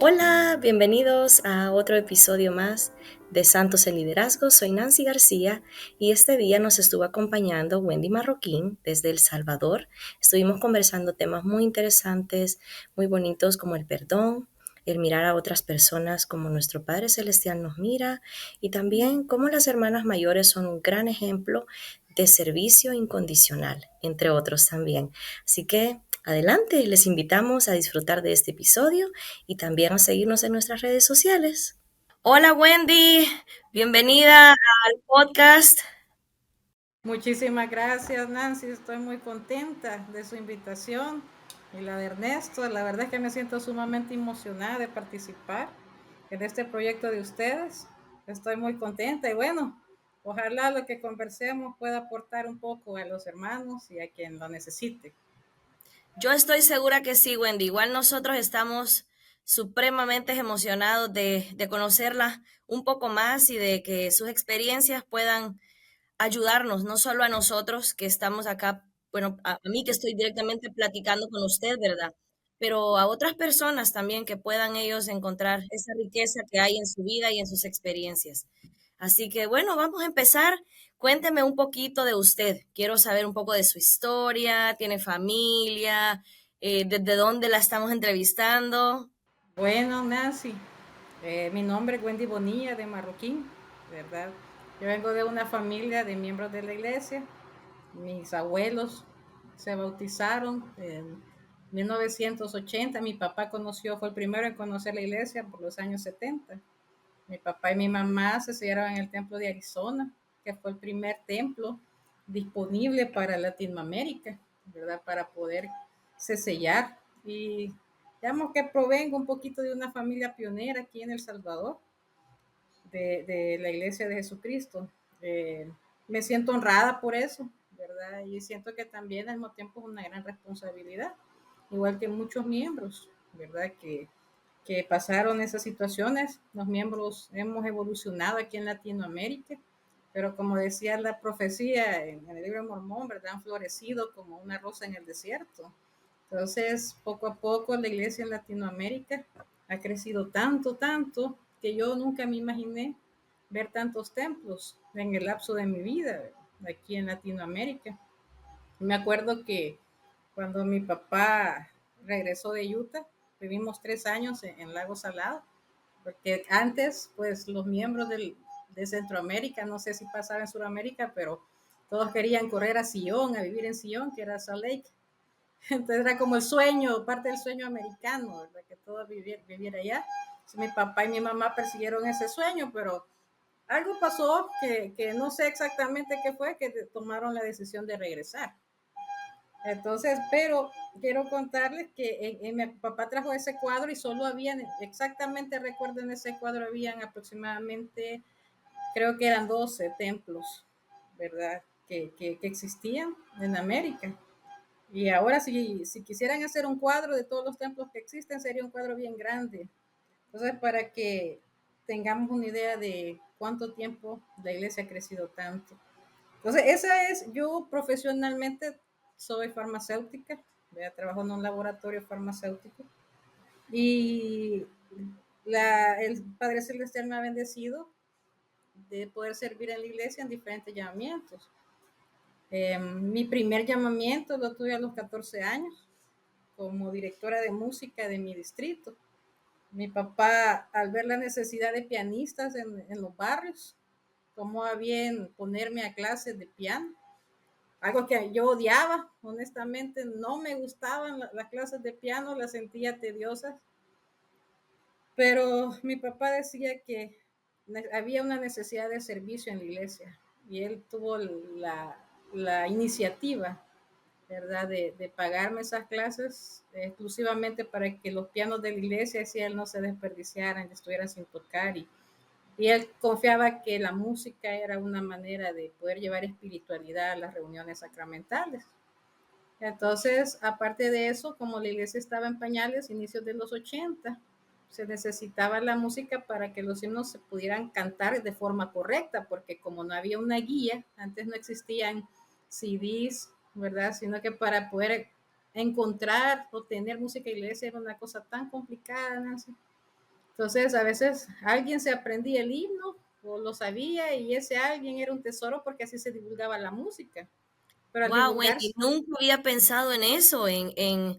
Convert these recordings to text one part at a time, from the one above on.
Hola, bienvenidos a otro episodio más de Santos en Liderazgo. Soy Nancy García y este día nos estuvo acompañando Wendy Marroquín desde El Salvador. Estuvimos conversando temas muy interesantes, muy bonitos como el perdón, el mirar a otras personas como nuestro Padre Celestial nos mira y también cómo las hermanas mayores son un gran ejemplo de servicio incondicional, entre otros también. Así que adelante, les invitamos a disfrutar de este episodio y también a seguirnos en nuestras redes sociales. Hola Wendy, bienvenida al podcast. Muchísimas gracias, Nancy. Estoy muy contenta de su invitación y la de Ernesto. La verdad es que me siento sumamente emocionada de participar en este proyecto de ustedes. Estoy muy contenta y bueno, ojalá lo que conversemos pueda aportar un poco a los hermanos y a quien lo necesite. Yo estoy segura que sí, Wendy. Igual nosotros estamos supremamente emocionados de conocerla un poco más y de que sus experiencias puedan ayudarnos, no solo a nosotros que estamos acá, bueno, a mí que estoy directamente platicando con usted, ¿verdad? Pero a otras personas también que puedan ellos encontrar esa riqueza que hay en su vida y en sus experiencias. Así que bueno, vamos a empezar. Cuénteme un poquito de usted. Quiero saber un poco de su historia. ¿Tiene familia? ¿Desde dónde la estamos entrevistando? Bueno, Nancy, mi nombre es Wendy Bonilla de Marroquín, ¿verdad? Yo vengo de una familia de miembros de la iglesia. Mis abuelos se bautizaron en 1980. Mi papá fue el primero en conocer la iglesia por los años 70. Mi papá y mi mamá se sellaron en el templo de Arizona, que fue el primer templo disponible para Latinoamérica, ¿verdad? Para poder sellar. Y digamos que provengo un poquito de una familia pionera aquí en El Salvador, de la Iglesia de Jesucristo. Eh, Me siento honrada por eso, ¿verdad? Y siento que también al mismo tiempo es una gran responsabilidad, igual que muchos miembros, ¿verdad? Que pasaron esas situaciones. Los miembros hemos evolucionado aquí en Latinoamérica, pero como decía la profecía en el libro de Mormón, ¿verdad? Han florecido como una rosa en el desierto. Entonces, poco a poco la iglesia en Latinoamérica ha crecido tanto, tanto, que yo nunca me imaginé ver tantos templos en el lapso de mi vida aquí en Latinoamérica. Me acuerdo que cuando mi papá regresó de Utah, vivimos 3 años en Lago Salado, porque antes, pues los miembros de Centroamérica, no sé si pasaba en Sudamérica, pero todos querían correr a Sion, a vivir en Sion, que era Salt Lake. Entonces era como el sueño, parte del sueño americano, ¿verdad? Que todos vivir allá. Entonces, mi papá y mi mamá persiguieron ese sueño, pero algo pasó que no sé exactamente qué fue, que tomaron la decisión de regresar. Entonces, pero quiero contarles que mi papá trajo ese cuadro y solo habían, exactamente recuerdo en ese cuadro, habían aproximadamente, creo que eran 12 templos, ¿verdad? Que existían en América. Y ahora si quisieran hacer un cuadro de todos los templos que existen, sería un cuadro bien grande. Entonces, para que tengamos una idea de cuánto tiempo la iglesia ha crecido tanto. Entonces, yo profesionalmente soy farmacéutica, trabajo en un laboratorio farmacéutico y el Padre Celestial me ha bendecido de poder servir en la iglesia en diferentes llamamientos. Mi primer llamamiento lo tuve a los 14 años como directora de música de mi distrito. Mi papá, al ver la necesidad de pianistas en los barrios, tomó a bien ponerme a clases de piano, algo que yo odiaba, honestamente, no me gustaban las clases de piano, las sentía tediosas, pero mi papá decía que había una necesidad de servicio en la iglesia y él tuvo la iniciativa, ¿verdad? De pagarme esas clases exclusivamente para que los pianos de la iglesia, si él no se desperdiciaran, estuvieran sin tocar y él confiaba que la música era una manera de poder llevar espiritualidad a las reuniones sacramentales. Entonces, aparte de eso, como la iglesia estaba en pañales, inicios de los 80, se necesitaba la música para que los himnos se pudieran cantar de forma correcta, porque como no había una guía, antes no existían CDs, ¿verdad? Sino que para poder encontrar o tener música de iglesia era una cosa tan complicada, Nancy. Entonces, a veces alguien se aprendía el himno o lo sabía y ese alguien era un tesoro porque así se divulgaba la música. Pero al Wow, divulgar, Wendy, nunca había pensado en eso, en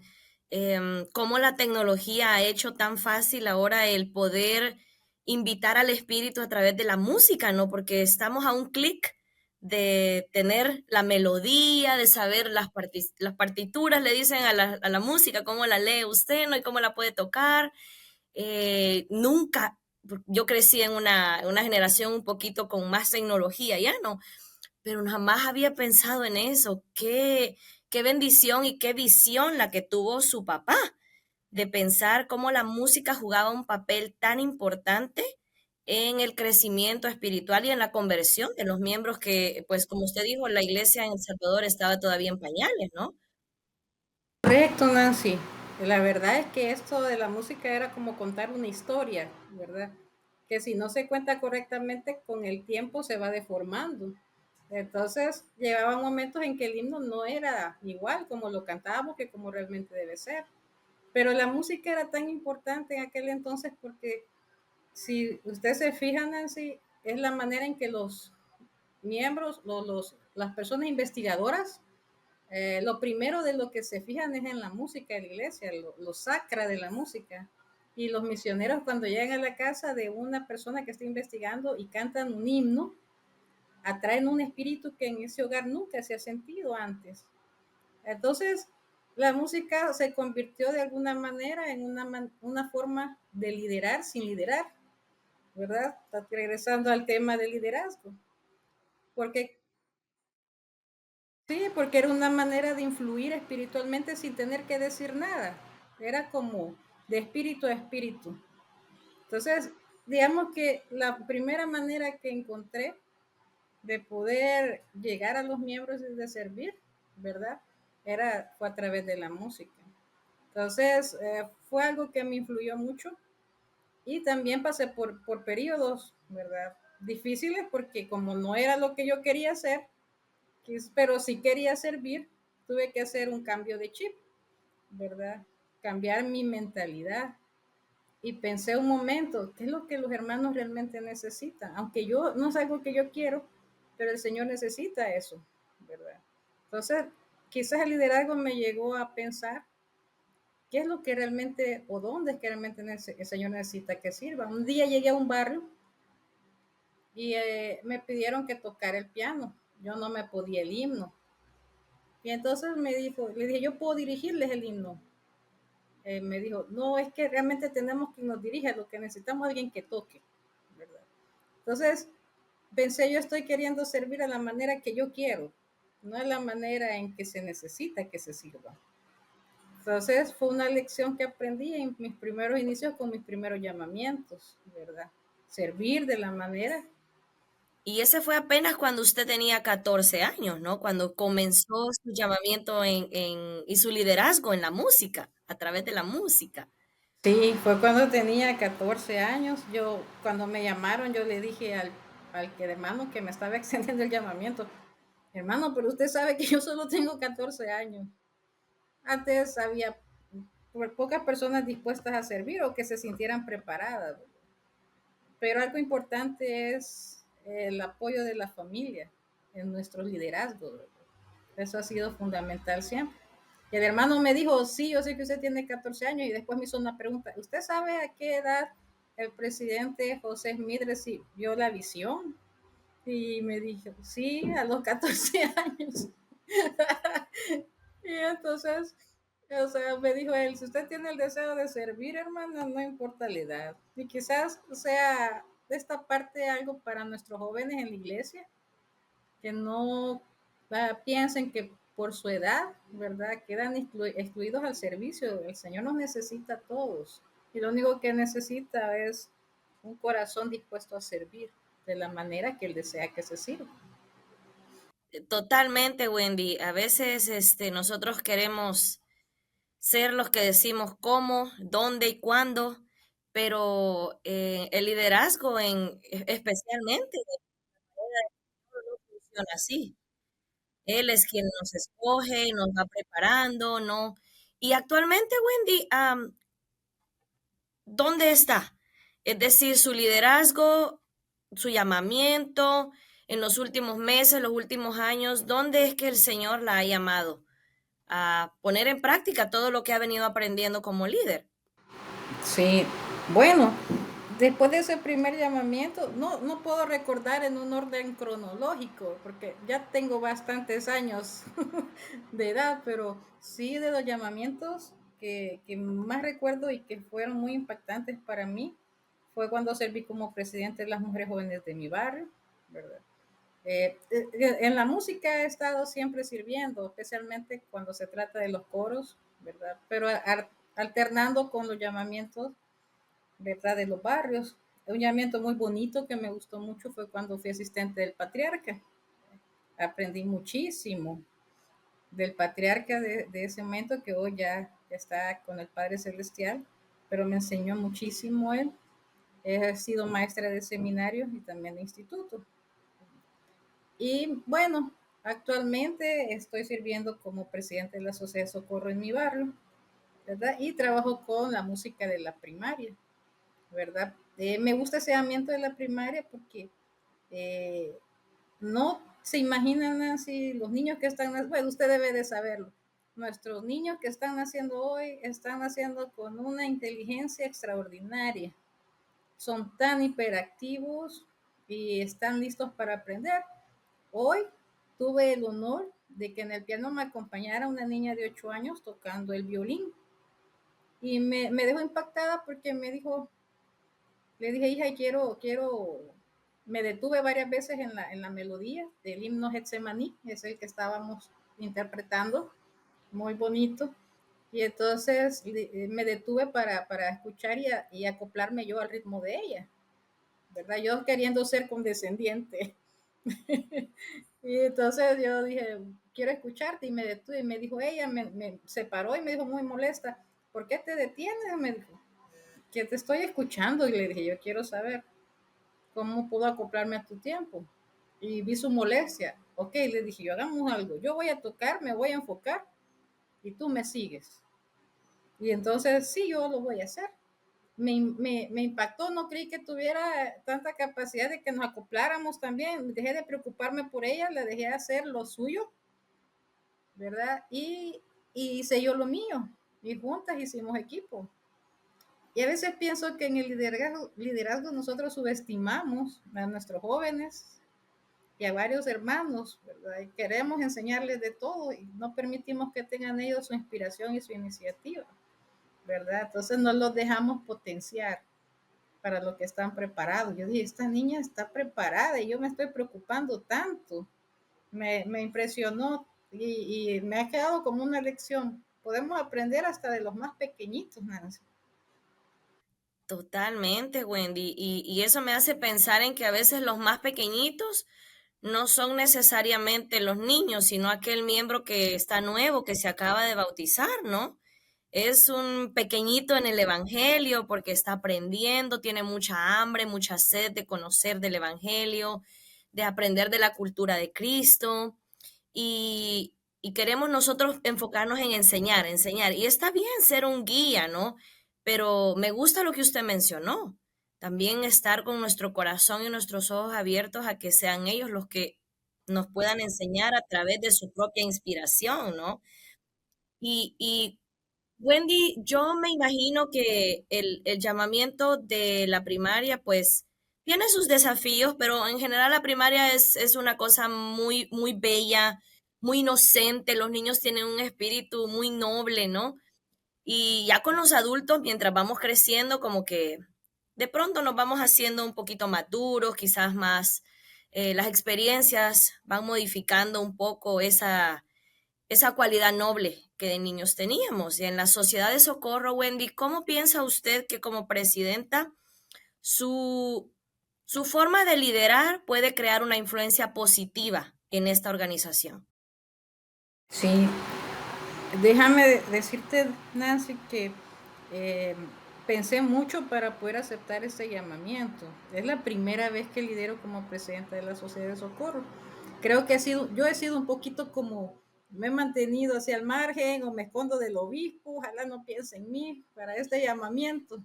cómo la tecnología ha hecho tan fácil ahora el poder invitar al espíritu a través de la música, ¿no? Porque estamos a un clic de tener la melodía, de saber las partituras, le dicen a la música, cómo la lee usted, ¿no? Y cómo la puede tocar. Nunca, yo crecí en una generación un poquito con más tecnología, ya no, pero jamás había pensado en eso. Qué bendición y qué visión la que tuvo su papá de pensar cómo la música jugaba un papel tan importante en el crecimiento espiritual y en la conversión de los miembros que, pues como usted dijo, la iglesia en El Salvador estaba todavía en pañales, ¿no? correcto, Nancy. La verdad es que esto de la música era como contar una historia, ¿verdad? Que si no se cuenta correctamente, con el tiempo se va deformando. Entonces, llegaban momentos en que el himno no era igual como lo cantábamos que como realmente debe ser. Pero la música era tan importante en aquel entonces porque si usted se fija, Nancy, es la manera en que los miembros, las personas investigadoras, lo primero de lo que se fijan es en la música de la iglesia, lo sacra de la música. Y los misioneros cuando llegan a la casa de una persona que está investigando y cantan un himno, atraen un espíritu que en ese hogar nunca se ha sentido antes. Entonces, la música se convirtió de alguna manera en una forma de liderar sin liderar, ¿verdad? Regresando al tema del liderazgo. Porque sí, porque era una manera de influir espiritualmente sin tener que decir nada. Era como de espíritu a espíritu. Entonces, digamos que la primera manera que encontré de poder llegar a los miembros y de servir, ¿verdad? Fue a través de la música. Entonces, fue algo que me influyó mucho y también pasé por periodos, ¿verdad? Difíciles porque como no era lo que yo quería hacer, pero sí quería servir, tuve que hacer un cambio de chip, ¿verdad? Cambiar mi mentalidad. Y pensé un momento, ¿qué es lo que los hermanos realmente necesitan? Aunque yo no es algo que yo quiero, pero el Señor necesita eso, ¿verdad? Entonces, quizás el liderazgo me llegó a pensar qué es lo que realmente o dónde es que realmente el Señor necesita que sirva. Un día llegué a un barrio y me pidieron que tocara el piano. Yo no me podía el himno. Y entonces le dije, yo puedo dirigirles el himno. Me dijo, no, es que realmente tenemos que nos dirija, lo que necesitamos es alguien que toque, ¿verdad? Entonces, pensé, yo estoy queriendo servir a la manera que yo quiero, no a la manera en que se necesita que se sirva. Entonces, fue una lección que aprendí en mis primeros inicios con mis primeros llamamientos, ¿verdad? Servir de la manera. Y ese fue apenas cuando usted tenía 14 años, ¿no? Cuando comenzó su llamamiento y su liderazgo en la música, a través de la música. Sí, fue cuando tenía 14 años. Cuando me llamaron, yo le dije al que hermano que me estaba extendiendo el llamamiento, hermano, pero usted sabe que yo solo tengo 14 años. Antes había pocas personas dispuestas a servir o que se sintieran preparadas. Pero algo importante es el apoyo de la familia en nuestro liderazgo. Eso ha sido fundamental siempre. Y el hermano me dijo, sí, yo sé que usted tiene 14 años y después me hizo una pregunta, ¿usted sabe a qué edad el presidente José Smith vio la visión? Y me dijo, sí, a los 14 años. Y entonces, o sea, me dijo él, si usted tiene el deseo de servir, hermano, no importa la edad. Y quizás sea de esta parte algo para nuestros jóvenes en la iglesia, que no piensen que por su edad, ¿verdad? Quedan excluidos al servicio. El Señor nos necesita a todos. Y lo único que necesita es un corazón dispuesto a servir de la manera que Él desea que se sirva. Totalmente, Wendy. A veces, nosotros queremos ser los que decimos cómo, dónde y cuándo, pero el liderazgo especialmente no funciona así. Él es quien nos escoge, nos va preparando, ¿no? Y actualmente, Wendy, ¿dónde está? Es decir, su liderazgo, su llamamiento en los últimos meses, los últimos años, ¿dónde es que el Señor la ha llamado a poner en práctica todo lo que ha venido aprendiendo como líder? Sí, bueno, después de ese primer llamamiento, no puedo recordar en un orden cronológico, porque ya tengo bastantes años de edad, pero sí de los llamamientos que más recuerdo y que fueron muy impactantes para mí, fue cuando serví como presidente de las mujeres jóvenes de mi barrio, ¿verdad? En la música he estado siempre sirviendo, especialmente cuando se trata de los coros, ¿verdad? Pero alternando con los llamamientos, ¿verdad? De los barrios. Un llamamiento muy bonito que me gustó mucho fue cuando fui asistente del patriarca. Aprendí muchísimo del patriarca de ese momento, que hoy ya está con el Padre Celestial, pero me enseñó muchísimo él. He sido maestra de seminarios y también de instituto. Y bueno, actualmente estoy sirviendo como presidente de la Sociedad de Socorro en mi barrio, ¿verdad? Y trabajo con la música de la primaria, ¿verdad? Me gusta ese ambiente de la primaria porque eh, no se imaginan así los niños que están, bueno, usted debe de saberlo. Nuestros niños que están naciendo hoy están naciendo con una inteligencia extraordinaria. Son tan hiperactivos y están listos para aprender. Hoy tuve el honor de que en el piano me acompañara una niña de 8 años tocando el violín. Y me dejó impactada porque me dijo, le dije, hija, me detuve varias veces en la melodía del himno Getsemaní, es el que estábamos interpretando, muy bonito. Y entonces me detuve para escuchar y acoplarme yo al ritmo de ella, ¿verdad? Yo queriendo ser condescendiente. Y entonces yo dije, quiero escucharte, y me detuve, y me dijo, ella me separó y me dijo muy molesta, ¿por qué te detienes? Me dijo, que te estoy escuchando. Y le dije, yo quiero saber cómo puedo acoplarme a tu tiempo. Y vi su molestia. Ok, le dije, yo hagamos algo, yo voy a tocar, me voy a enfocar y tú me sigues. Y entonces sí, yo lo voy a hacer. Me impactó, no creí que tuviera tanta capacidad de que nos acopláramos también. Dejé de preocuparme por ella, la dejé hacer lo suyo, ¿verdad? Y hice yo lo mío. Y juntas hicimos equipo. Y a veces pienso que en el liderazgo nosotros subestimamos a nuestros jóvenes y a varios hermanos, ¿verdad? Y queremos enseñarles de todo y no permitimos que tengan ellos su inspiración y su iniciativa, ¿verdad? Entonces no los dejamos potenciar para lo que están preparados. Yo dije, esta niña está preparada y yo me estoy preocupando tanto. Me impresionó y me ha quedado como una lección. Podemos aprender hasta de los más pequeñitos, Nancy. Totalmente, Wendy. Y eso me hace pensar en que a veces los más pequeñitos no son necesariamente los niños, sino aquel miembro que está nuevo, que se acaba de bautizar, ¿no? Es un pequeñito en el Evangelio porque está aprendiendo, tiene mucha hambre, mucha sed de conocer del Evangelio, de aprender de la cultura de Cristo. Y queremos nosotros enfocarnos en enseñar, enseñar. Y está bien ser un guía, ¿no? Pero me gusta lo que usted mencionó. También estar con nuestro corazón y nuestros ojos abiertos a que sean ellos los que nos puedan enseñar a través de su propia inspiración, ¿no? Y Wendy, yo me imagino que el llamamiento de la primaria, pues, tiene sus desafíos, pero en general la primaria es una cosa muy, muy bella, muy inocente. Los niños tienen un espíritu muy noble, ¿no? Y ya con los adultos, mientras vamos creciendo, como que de pronto nos vamos haciendo un poquito más duros, quizás más, las experiencias van modificando un poco esa cualidad noble que de niños teníamos. Y en la sociedad de socorro, Wendy, ¿cómo piensa usted que como presidenta su, su forma de liderar puede crear una influencia positiva en esta organización? Sí, déjame decirte, Nancy, que eh, pensé mucho para poder aceptar este llamamiento. Es la primera vez que lidero como presidenta de la Sociedad de Socorro. Creo que yo he sido un poquito como, me he mantenido hacia el margen o me escondo del obispo, ojalá no piense en mí para este llamamiento.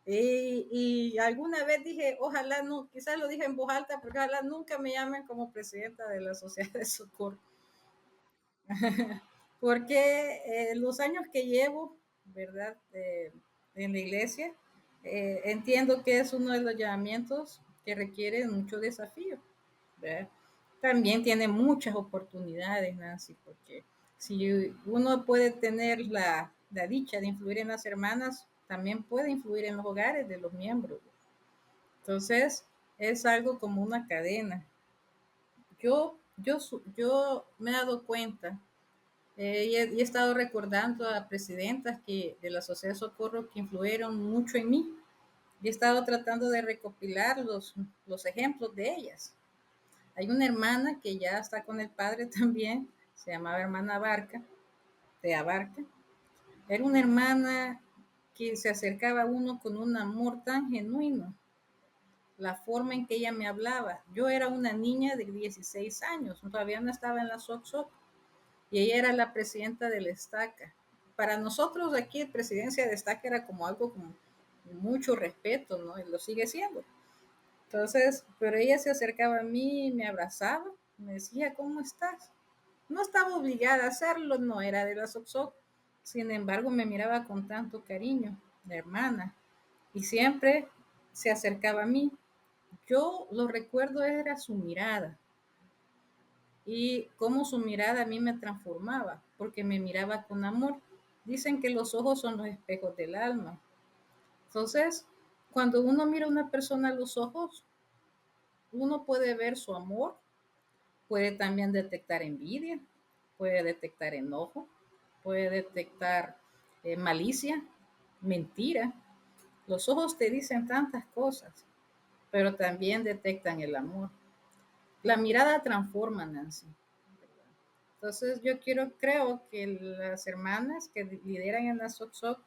Y alguna vez dije, ojalá no, quizás lo dije en voz alta, porque ojalá nunca me llamen como presidenta de la Sociedad de Socorro. Porque los años que llevo, ¿verdad? En la iglesia, entiendo que es uno de los llamamientos que requiere mucho desafío, ¿verdad? También tiene muchas oportunidades, Nancy, porque si uno puede tener la dicha de influir en las hermanas, también puede influir en los hogares de los miembros. Entonces, es algo como una cadena. Yo me he dado cuenta y he estado recordando a presidentas de la Sociedad de Socorro que influyeron mucho en mí. Y he estado tratando de recopilar los ejemplos de ellas. Hay una hermana que ya está con el padre también, se llamaba hermana Barca, de Abarca. Era una hermana que se acercaba a uno con un amor tan genuino. La forma en que ella me hablaba. Yo era una niña de 16 años, todavía no estaba en la SOCSOC, y ella era la presidenta del Estaca. Para nosotros aquí, presidencia de Estaca era como algo como mucho respeto, ¿no? Y lo sigue siendo. Entonces, pero ella se acercaba a mí, me abrazaba, me decía, ¿cómo estás? No estaba obligada a hacerlo, no era de la SOCSOC. Sin embargo, me miraba con tanto cariño, la hermana, y siempre se acercaba a mí. Yo lo recuerdo era su mirada y cómo su mirada a mí me transformaba, porque me miraba con amor. Dicen que los ojos son los espejos del alma. Entonces, cuando uno mira a una persona a los ojos, uno puede ver su amor, puede también detectar envidia, puede detectar enojo, puede detectar malicia, mentira. Los ojos te dicen tantas cosas, pero también detectan el amor. La mirada transforma, Nancy. Entonces creo que las hermanas que lideran en la SOCSOC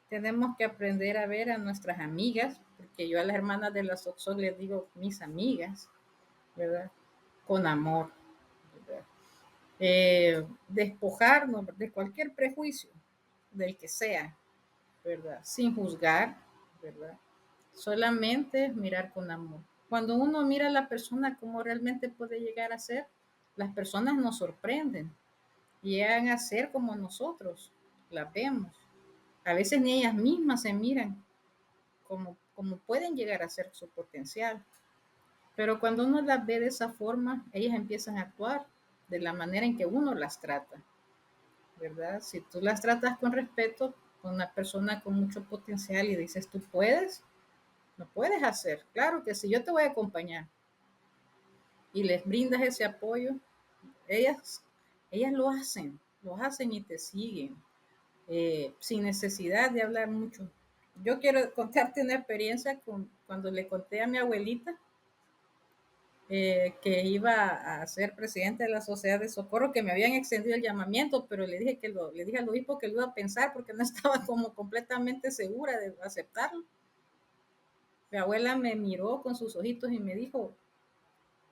tenemos que aprender a ver a nuestras amigas, porque yo a las hermanas de la SOCSOC les digo mis amigas, ¿verdad? Con amor, ¿verdad? Despojarnos de cualquier prejuicio, del que sea, ¿verdad? Sin juzgar, ¿verdad? Solamente mirar con amor. Cuando uno mira a la persona como realmente puede llegar a ser, las personas nos sorprenden y llegan a ser como nosotros las vemos. A veces ni ellas mismas se miran como pueden llegar a ser su potencial. Pero cuando uno las ve de esa forma, ellas empiezan a actuar de la manera en que uno las trata, ¿verdad? Si tú las tratas con respeto, con una persona con mucho potencial y dices, tú puedes, lo puedes hacer. Claro que sí, yo te voy a acompañar. Y les brindas ese apoyo, ellas, ellas lo hacen y te siguen, sin necesidad de hablar mucho. Yo quiero contarte una experiencia cuando le conté a mi abuelita que iba a ser presidente de la Sociedad de Socorro, que me habían extendido el llamamiento, pero le dije al obispo que lo iba a pensar porque no estaba como completamente segura de aceptarlo. Mi abuela me miró con sus ojitos y me dijo,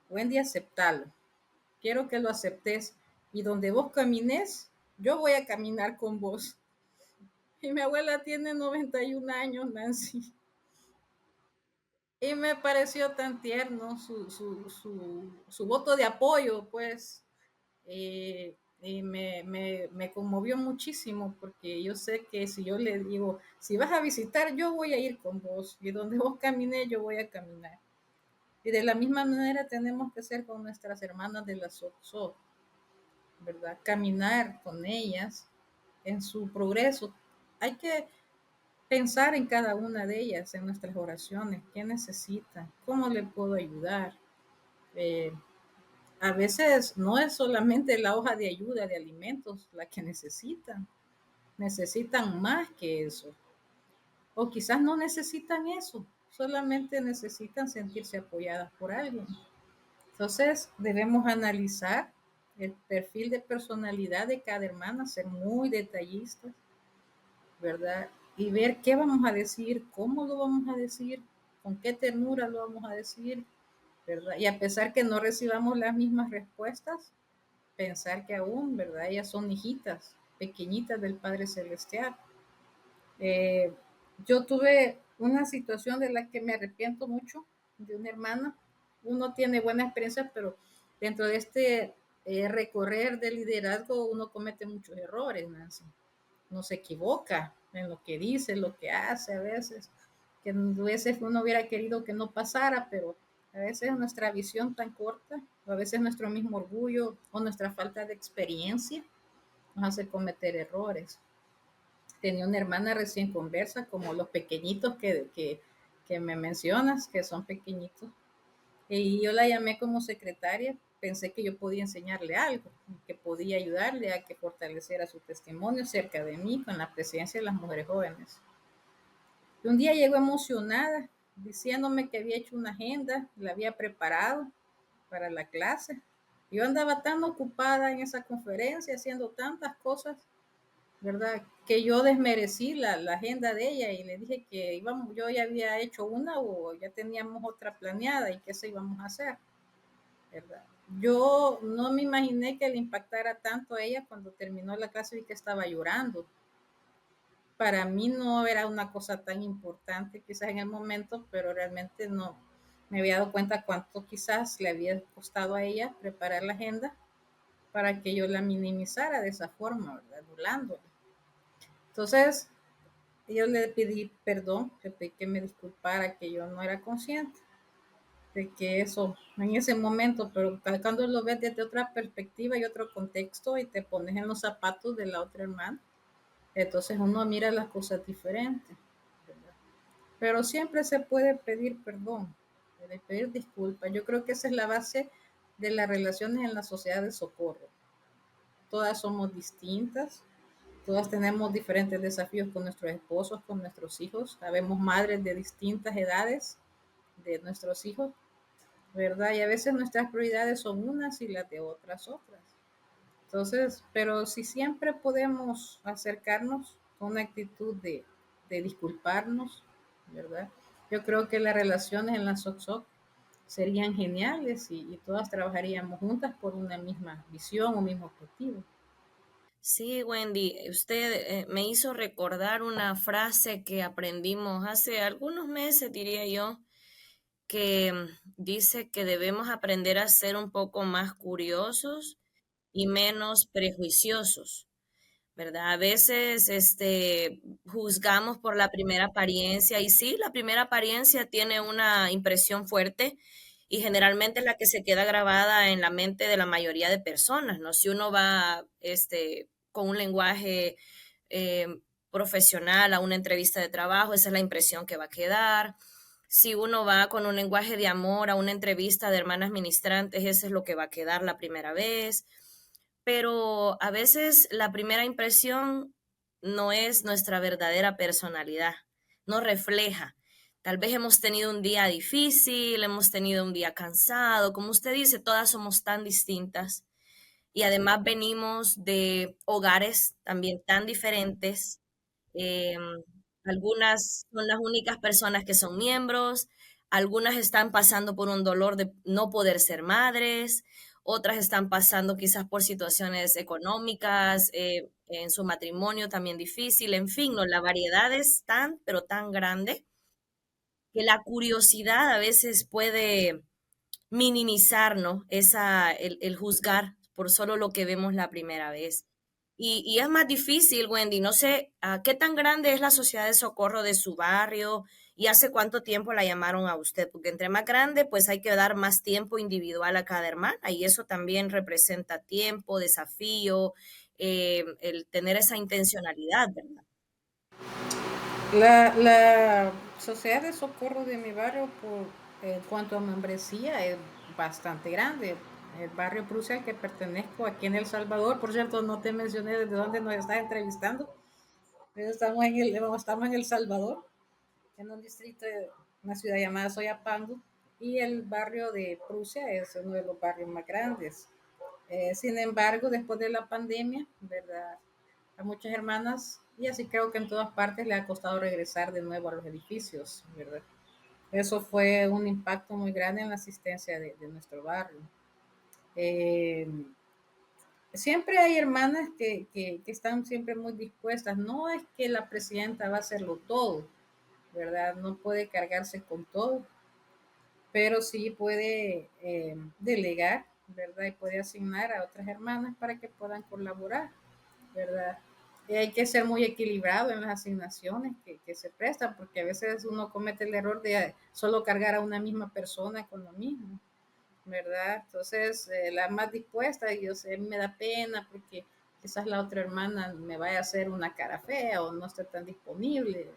Wendy, aceptalo. Quiero que lo aceptes y donde vos camines, yo voy a caminar con vos. Y mi abuela tiene 91 años, Nancy. Y me pareció tan tierno su voto de apoyo, pues, y me conmovió muchísimo porque yo sé que si yo le digo, si vas a visitar, yo voy a ir con vos y donde vos camines, yo voy a caminar. Y de la misma manera tenemos que ser con nuestras hermanas de la SOCSO, ¿verdad? Caminar con ellas en su progreso. Hay que pensar en cada una de ellas, en nuestras oraciones, qué necesitan, cómo le puedo ayudar. Eh, a veces no es solamente la hoja de ayuda de alimentos la que necesitan más que eso. O quizás no necesitan eso, solamente necesitan sentirse apoyadas por alguien. Entonces debemos analizar el perfil de personalidad de cada hermana, ser muy detallistas, ¿verdad? Y ver qué vamos a decir, cómo lo vamos a decir, con qué ternura lo vamos a decir, ¿verdad? Y a pesar que no recibamos las mismas respuestas, pensar que aún, ¿verdad? Ellas son hijitas pequeñitas del Padre Celestial. Eh, yo tuve una situación de la que me arrepiento mucho, de una hermana. Uno tiene buena experiencia, pero dentro de este recorrer de liderazgo uno comete muchos errores, Nancy. No se equivoca en lo que dice, lo que hace a veces, que a veces uno hubiera querido que no pasara, pero a veces nuestra visión tan corta, o a veces nuestro mismo orgullo o nuestra falta de experiencia nos hace cometer errores. Tenía una hermana recién conversa, como los pequeñitos que me mencionas, que son pequeñitos, y yo la llamé como secretaria, pensé que yo podía enseñarle algo, que podía ayudarle a que fortaleciera su testimonio cerca de mí con la presencia de las mujeres jóvenes. Y un día llegó emocionada, diciéndome que había hecho una agenda, la había preparado para la clase. Yo andaba tan ocupada en esa conferencia, haciendo tantas cosas, ¿verdad? Que yo desmerecí la agenda de ella y le dije que íbamos, yo ya había hecho una o ya teníamos otra planeada y que eso íbamos a hacer. ¿Verdad? Yo no me imaginé que le impactara tanto a ella cuando terminó la clase y que estaba llorando. Para mí no era una cosa tan importante quizás en el momento, pero realmente no me había dado cuenta cuánto quizás le había costado a ella preparar la agenda para que yo la minimizara de esa forma, ¿verdad? Anulándola. Entonces, yo le pedí perdón, le pedí que me disculpara, que yo no era consciente de que eso en ese momento, pero cuando lo ves desde otra perspectiva y otro contexto y te pones en los zapatos de la otra hermana, entonces uno mira las cosas diferentes. ¿Verdad? Pero siempre se puede pedir perdón, puede pedir disculpas. Yo creo que esa es la base de las relaciones en la sociedad de socorro. Todas somos distintas, todas tenemos diferentes desafíos con nuestros esposos, con nuestros hijos. Sabemos madres de distintas edades de nuestros hijos, ¿verdad? Y a veces nuestras prioridades son unas y las de otras. Entonces, pero si siempre podemos acercarnos con una actitud de disculparnos, ¿verdad? Yo creo que las relaciones en la SOCSOC serían geniales y todas trabajaríamos juntas por una misma visión, un mismo objetivo. Sí, Wendy, usted me hizo recordar una frase que aprendimos hace algunos meses, diría yo, que dice que debemos aprender a ser un poco más curiosos y menos prejuiciosos, ¿verdad? A veces, juzgamos por la primera apariencia y sí, la primera apariencia tiene una impresión fuerte y generalmente es la que se queda grabada en la mente de la mayoría de personas, ¿no? Si uno va, con un lenguaje eh, profesional a una entrevista de trabajo, esa es la impresión que va a quedar. Si uno va con un lenguaje de amor a una entrevista de hermanas ministrantes, eso es lo que va a quedar la primera vez. Pero a veces la primera impresión no es nuestra verdadera personalidad, no refleja. Tal vez hemos tenido un día difícil, hemos tenido un día cansado, como usted dice, todas somos tan distintas y además venimos de hogares también tan diferentes. Eh, Algunas son las únicas personas que son miembros, algunas están pasando por un dolor de no poder ser madres, otras están pasando quizás por situaciones económicas, en su matrimonio también difícil, en fin, no, la variedad es tan, pero tan grande que la curiosidad a veces puede minimizar, ¿no? El juzgar por solo lo que vemos la primera vez. Y es más difícil, Wendy, no sé, ¿qué tan grande es la sociedad de socorro de su barrio y hace cuánto tiempo la llamaron a usted? Porque entre más grande, pues hay que dar más tiempo individual a cada hermana y eso también representa tiempo, desafío, el tener esa intencionalidad, ¿verdad? La sociedad de socorro de mi barrio, en cuanto a membresía, es bastante grande. El barrio Prusia al que pertenezco aquí en El Salvador, por cierto, no te mencioné desde dónde nos estás entrevistando, pero estamos en El Salvador, en un distrito de una ciudad llamada Soyapango, y el barrio de Prusia es uno de los barrios más grandes. Sin embargo, después de la pandemia, ¿verdad? A muchas hermanas, y así creo que en todas partes le ha costado regresar de nuevo a los edificios, ¿verdad? Eso fue un impacto muy grande en la asistencia de nuestro barrio. Eh, Siempre hay hermanas que están siempre muy dispuestas. No es que la presidenta va a hacerlo todo, ¿verdad? No puede cargarse con todo, pero sí puede delegar, ¿verdad? Y puede asignar a otras hermanas para que puedan colaborar, ¿verdad? Y hay que ser muy equilibrado en las asignaciones que se prestan, porque a veces uno comete el error de solo cargar a una misma persona con lo mismo, ¿verdad? Entonces, la más dispuesta, y yo sé, me da pena porque quizás la otra hermana me vaya a hacer una cara fea o no esté tan disponible,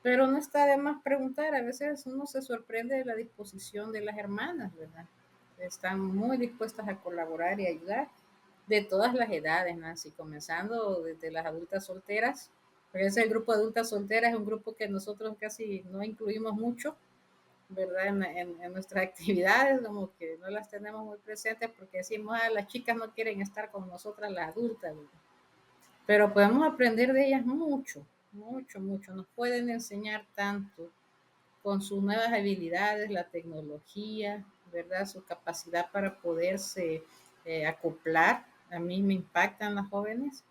pero no está de más preguntar, a veces uno se sorprende de la disposición de las hermanas, ¿verdad? Están muy dispuestas a colaborar y ayudar de todas las edades, Nancy, comenzando desde las adultas solteras, porque ese grupo de adultas solteras es un grupo que nosotros casi no incluimos mucho, ¿verdad? En nuestras actividades, como que no las tenemos muy presentes porque decimos, ah, las chicas no quieren estar con nosotras las adultas, ¿verdad? Pero podemos aprender de ellas mucho, mucho, mucho. Nos pueden enseñar tanto con sus nuevas habilidades, la tecnología, ¿verdad? Su capacidad para poderse acoplar. A mí me impactan las jóvenes.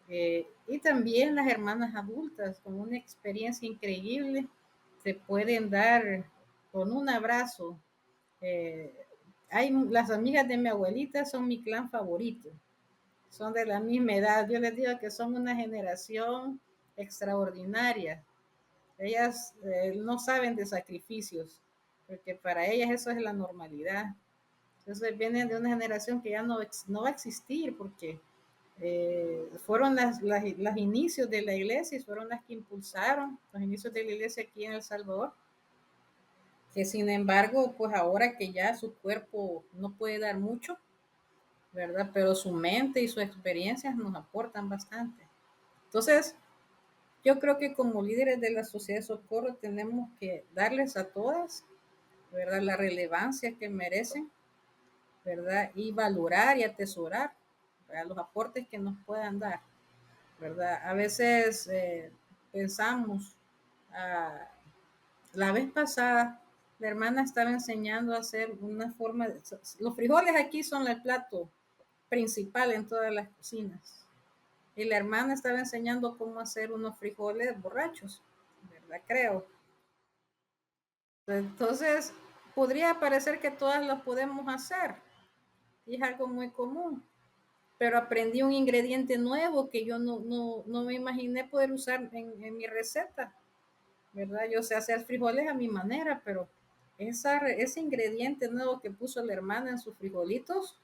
Y también las hermanas adultas con una experiencia increíble se pueden dar con un abrazo. Eh, las amigas de mi abuelita son mi clan favorito, son de la misma edad. Yo les digo que son una generación extraordinaria. Ellas no saben de sacrificios, porque para ellas eso es la normalidad. Entonces vienen de una generación que ya no va a existir, porque fueron las inicios de la iglesia y fueron las que impulsaron los inicios de la iglesia aquí en El Salvador, que sin embargo, pues ahora que ya su cuerpo no puede dar mucho, ¿verdad? Pero su mente y sus experiencias nos aportan bastante. Entonces, yo creo que como líderes de la sociedad de socorro tenemos que darles a todas, ¿verdad? La relevancia que merecen, ¿verdad? Y valorar y atesorar, ¿verdad? Los aportes que nos puedan dar, ¿verdad? A veces pensamos, ah, la vez pasada, la hermana estaba enseñando a hacer una forma de, los frijoles aquí son el plato principal en todas las cocinas. Y la hermana estaba enseñando cómo hacer unos frijoles borrachos, ¿verdad? Creo. Entonces, podría parecer que todas los podemos hacer, y es algo muy común, pero aprendí un ingrediente nuevo que yo no me imaginé poder usar en mi receta, ¿verdad? Yo sé hacer frijoles a mi manera, pero ese ingrediente nuevo que puso la hermana en sus frijolitos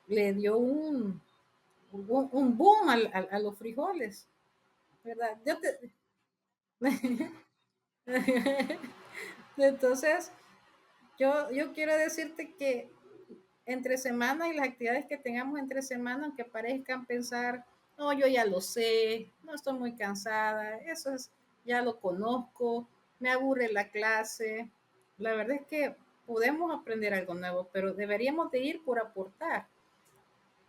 le dio un boom a los frijoles, ¿verdad? Entonces, yo quiero decirte que entre semana y las actividades que tengamos entre semana, aunque parezcan pensar, no, yo ya lo sé, no estoy muy cansada, eso es, ya lo conozco, me aburre la clase. La verdad es que podemos aprender algo nuevo, pero deberíamos de ir por aportar.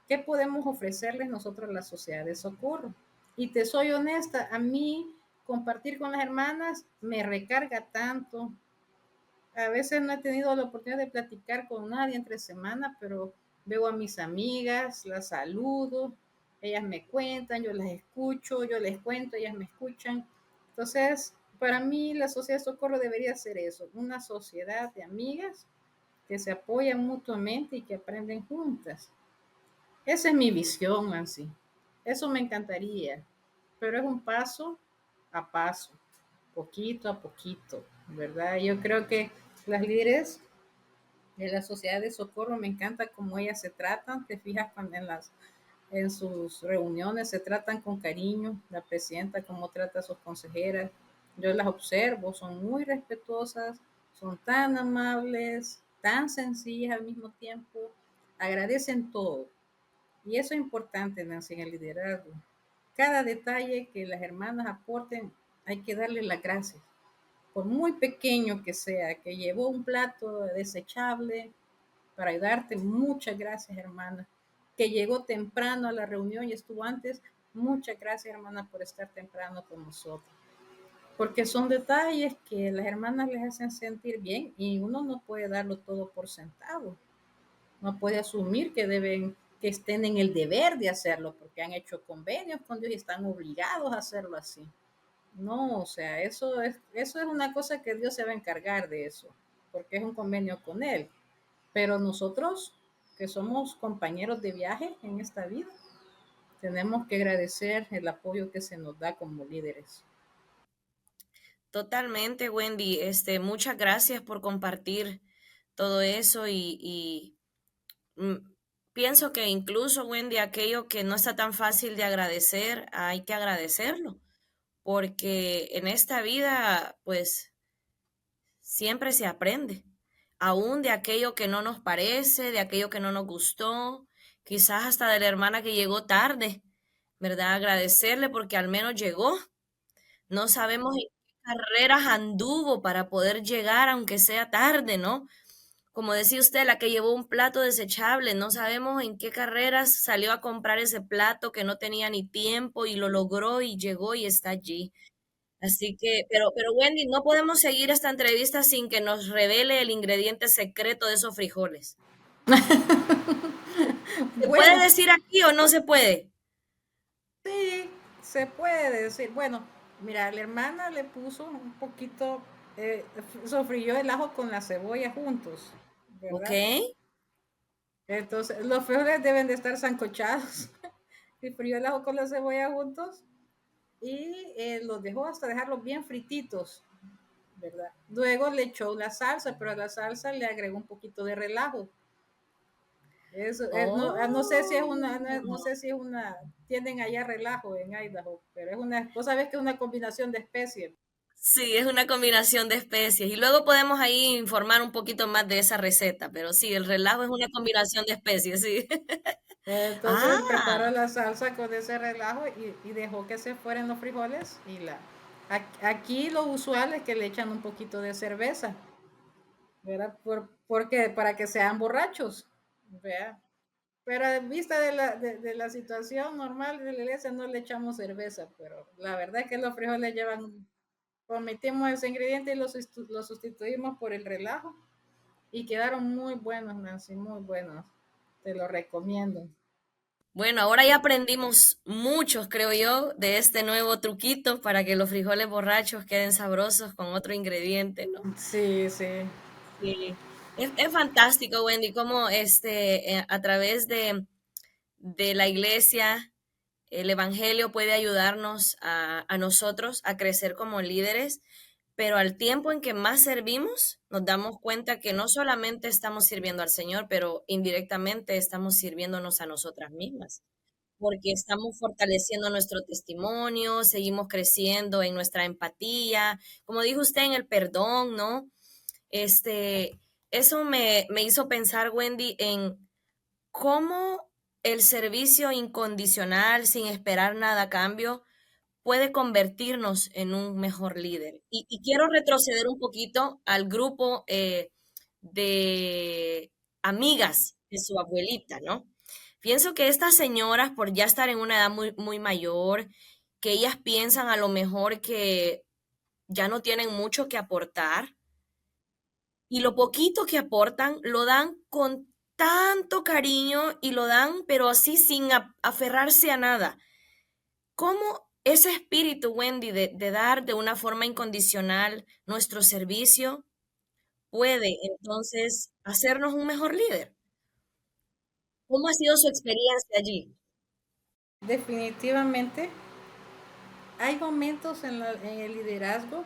¿Qué podemos ofrecerles nosotros a la sociedad de socorro? Y te soy honesta, a mí compartir con las hermanas me recarga tanto. A veces no he tenido la oportunidad de platicar con nadie entre semana, pero veo a mis amigas, las saludo, ellas me cuentan, yo las escucho, yo les cuento, ellas me escuchan. Entonces, para mí la sociedad de socorro debería ser eso, una sociedad de amigas que se apoyan mutuamente y que aprenden juntas. Esa es mi visión, Nancy. Eso me encantaría, pero es un paso a paso, poquito a poquito, ¿verdad? Yo creo que las líderes de la sociedad de socorro me encanta cómo ellas se tratan, te fijas cuando en sus reuniones se tratan con cariño, la presidenta cómo trata a sus consejeras, yo las observo, son muy respetuosas, son tan amables, tan sencillas al mismo tiempo, agradecen todo, y eso es importante, Nancy, en el liderazgo. Cada detalle que las hermanas aporten, hay que darle las gracias. Por muy pequeño que sea, que llevó un plato desechable para ayudarte, muchas gracias, hermana. Que llegó temprano a la reunión y estuvo antes, muchas gracias, hermana, por estar temprano con nosotros. Porque son detalles que las hermanas les hacen sentir bien y uno no puede darlo todo por centavo. No puede asumir que estén en el deber de hacerlo porque han hecho convenios con Dios y están obligados a hacerlo así. No, o sea, eso es una cosa que Dios se va a encargar de eso, porque es un convenio con Él. Pero nosotros, que somos compañeros de viaje en esta vida, tenemos que agradecer el apoyo que se nos da como líderes. Totalmente, Wendy. Muchas gracias por compartir todo eso mm, pienso que incluso, Wendy, aquello que no está tan fácil de agradecer, hay que agradecerlo, porque en esta vida, pues, siempre se aprende, aún de aquello que no nos parece, de aquello que no nos gustó, quizás hasta de la hermana que llegó tarde, ¿verdad? Agradecerle porque al menos llegó. No sabemos en qué carreras anduvo para poder llegar, aunque sea tarde, ¿no? Como decía usted, la que llevó un plato desechable, no sabemos en qué carreras salió a comprar ese plato que no tenía ni tiempo y lo logró y llegó y está allí. Así que, pero Wendy, no podemos seguir esta entrevista sin que nos revele el ingrediente secreto de esos frijoles. ¿Se puede Bueno, decir aquí o no se puede? sí, se puede decir. Bueno, mira, la hermana le puso un poquito, sofrió el ajo con la cebolla juntos, Ok. ¿verdad? Entonces, los frijoles deben de estar sancochados. Y frió el ajo con la cebolla juntos y los dejó hasta dejarlos bien frititos, ¿verdad? Luego le echó la salsa, pero a la salsa le agregó un poquito de relajo. Eso, no, no sé si es una, no, no Oh. sé si es una, tienen allá relajo en Idaho, pero es una, vos sabés que es una combinación de especies. Sí, es una combinación de especies. Y luego podemos ahí informar un poquito más de esa receta, pero sí, el relajo es una combinación de especies, sí. Entonces Ah, preparó la salsa con ese relajo y dejó que se fueran los frijoles y aquí lo usual es que le echan un poquito de cerveza, ¿verdad? Porque para que sean borrachos, ¿verdad? Pero en vista de la situación normal de la iglesia no le echamos cerveza, pero la verdad es que los frijoles llevan, omitimos ese ingrediente y lo sustituimos por el relajo y quedaron muy buenos, Nancy, muy buenos. Te lo recomiendo. bueno, ahora ya aprendimos muchos, creo yo, de este nuevo truquito para que los frijoles borrachos queden sabrosos con otro ingrediente, ¿no? Sí, sí. Sí. Es fantástico, Wendy, cómo a través de la iglesia, el evangelio puede ayudarnos a nosotros a crecer como líderes, pero al tiempo en que más servimos, nos damos cuenta que no solamente estamos sirviendo al Señor, pero indirectamente estamos sirviéndonos a nosotras mismas, porque estamos fortaleciendo nuestro testimonio, seguimos creciendo en nuestra empatía, como dijo usted, en el perdón, ¿no? Este, eso me hizo pensar, Wendy, en cómo el servicio incondicional, sin esperar nada a cambio, puede convertirnos en un mejor líder. Y quiero retroceder un poquito al grupo de amigas de su abuelita, ¿no? Pienso que estas señoras, por ya estar en una edad muy, muy mayor, que ellas piensan a lo mejor que ya no tienen mucho que aportar, y lo poquito que aportan lo dan con tanto cariño y lo dan, pero así sin aferrarse a nada. ¿Cómo ese espíritu, Wendy, de dar de una forma incondicional nuestro servicio puede entonces hacernos un mejor líder? ¿Cómo ha sido su experiencia allí? Definitivamente hay momentos en el liderazgo,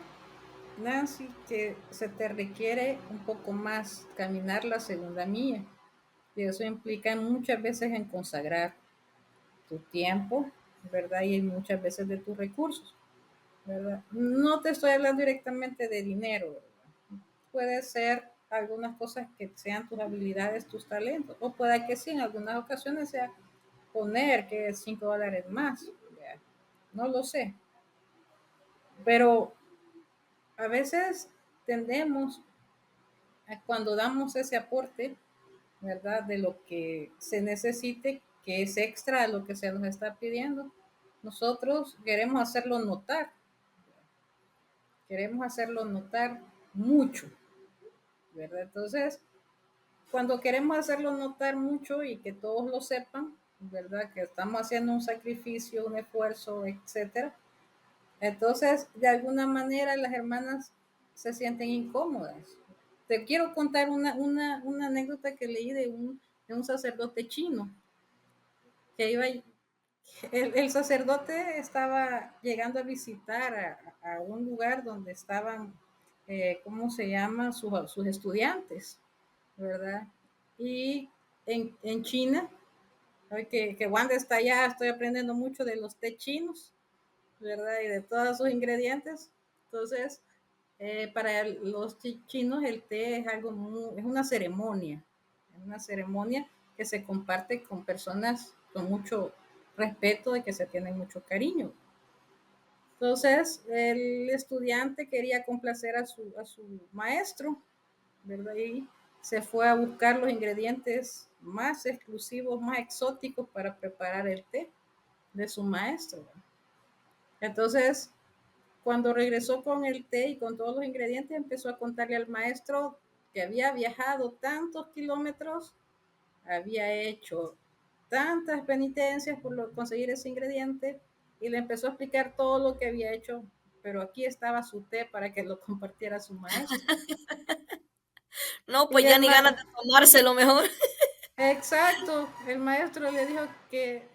Nancy, que se te requiere un poco más caminar la segunda milla. Y eso implica muchas veces en consagrar tu tiempo, ¿verdad? Y muchas veces de tus recursos, ¿verdad? No te estoy hablando directamente de dinero, ¿verdad? Puede ser algunas cosas que sean tus habilidades, tus talentos, o puede que sí, en algunas ocasiones sea poner que $5 más, ¿verdad? No lo sé, pero a veces tendemos a cuando damos ese aporte, ¿verdad? De lo que se necesite, que es extra a lo que se nos está pidiendo, nosotros queremos hacerlo notar mucho, ¿verdad? Entonces, cuando queremos hacerlo notar mucho y que todos lo sepan, ¿verdad? Que estamos haciendo un sacrificio, un esfuerzo, etcétera, Entonces, de alguna manera, las hermanas se sienten incómodas. Te quiero contar una anécdota que leí de un sacerdote chino, que iba, el sacerdote estaba llegando a visitar a un lugar donde estaban, ¿cómo se llama? Sus estudiantes, ¿verdad? Y en China, que Wanda está allá, estoy aprendiendo mucho de los té chinos, ¿verdad? Y de todos sus ingredientes. Entonces, para los chinos el té es algo es una ceremonia que se comparte con personas con mucho respeto y que se tienen mucho cariño. Entonces, el estudiante quería complacer a su maestro, ¿verdad? Y se fue a buscar los ingredientes más exclusivos, más exóticos para preparar el té de su maestro. Entonces, cuando regresó con el té y con todos los ingredientes, empezó a contarle al maestro que había viajado tantos kilómetros, había hecho tantas penitencias por conseguir ese ingrediente y le empezó a explicar todo lo que había hecho, pero aquí estaba su té para que lo compartiera su maestro. No, Y pues ya el ni ganas de tomárselo mejor. exacto, el maestro le dijo que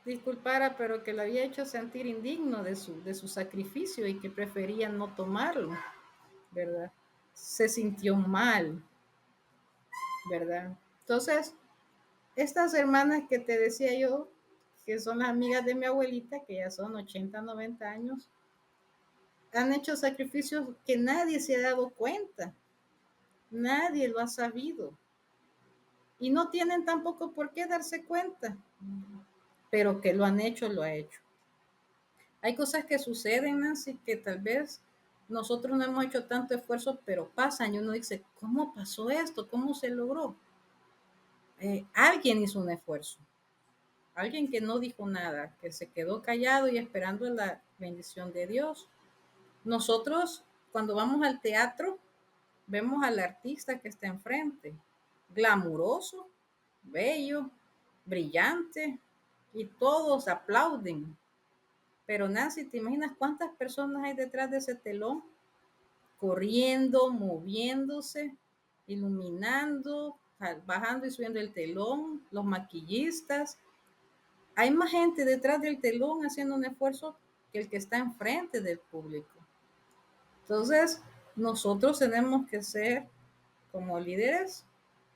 disculpara, pero que lo había hecho sentir indigno de su sacrificio y que prefería no tomarlo, ¿verdad? Se sintió mal, ¿verdad? Entonces, estas hermanas que te decía yo, que son las amigas de mi abuelita, que ya son 80, 90 años, han hecho sacrificios que nadie se ha dado cuenta, nadie lo ha sabido y no tienen tampoco por qué darse cuenta, pero que lo han hecho, lo ha hecho. Hay cosas que suceden, Nancy, que tal vez nosotros no hemos hecho tanto esfuerzo, pero pasan y uno dice, ¿cómo pasó esto? ¿Cómo se logró? Alguien hizo un esfuerzo, alguien que no dijo nada, que se quedó callado y esperando la bendición de Dios. Nosotros, cuando vamos al teatro, vemos al artista que está enfrente, glamuroso, bello, brillante, y todos aplauden. Pero Nancy, ¿te imaginas cuántas personas hay detrás de ese telón? Corriendo, moviéndose, iluminando, bajando y subiendo el telón, los maquillistas. Hay más gente detrás del telón haciendo un esfuerzo que el que está enfrente del público. Entonces, nosotros tenemos que ser como líderes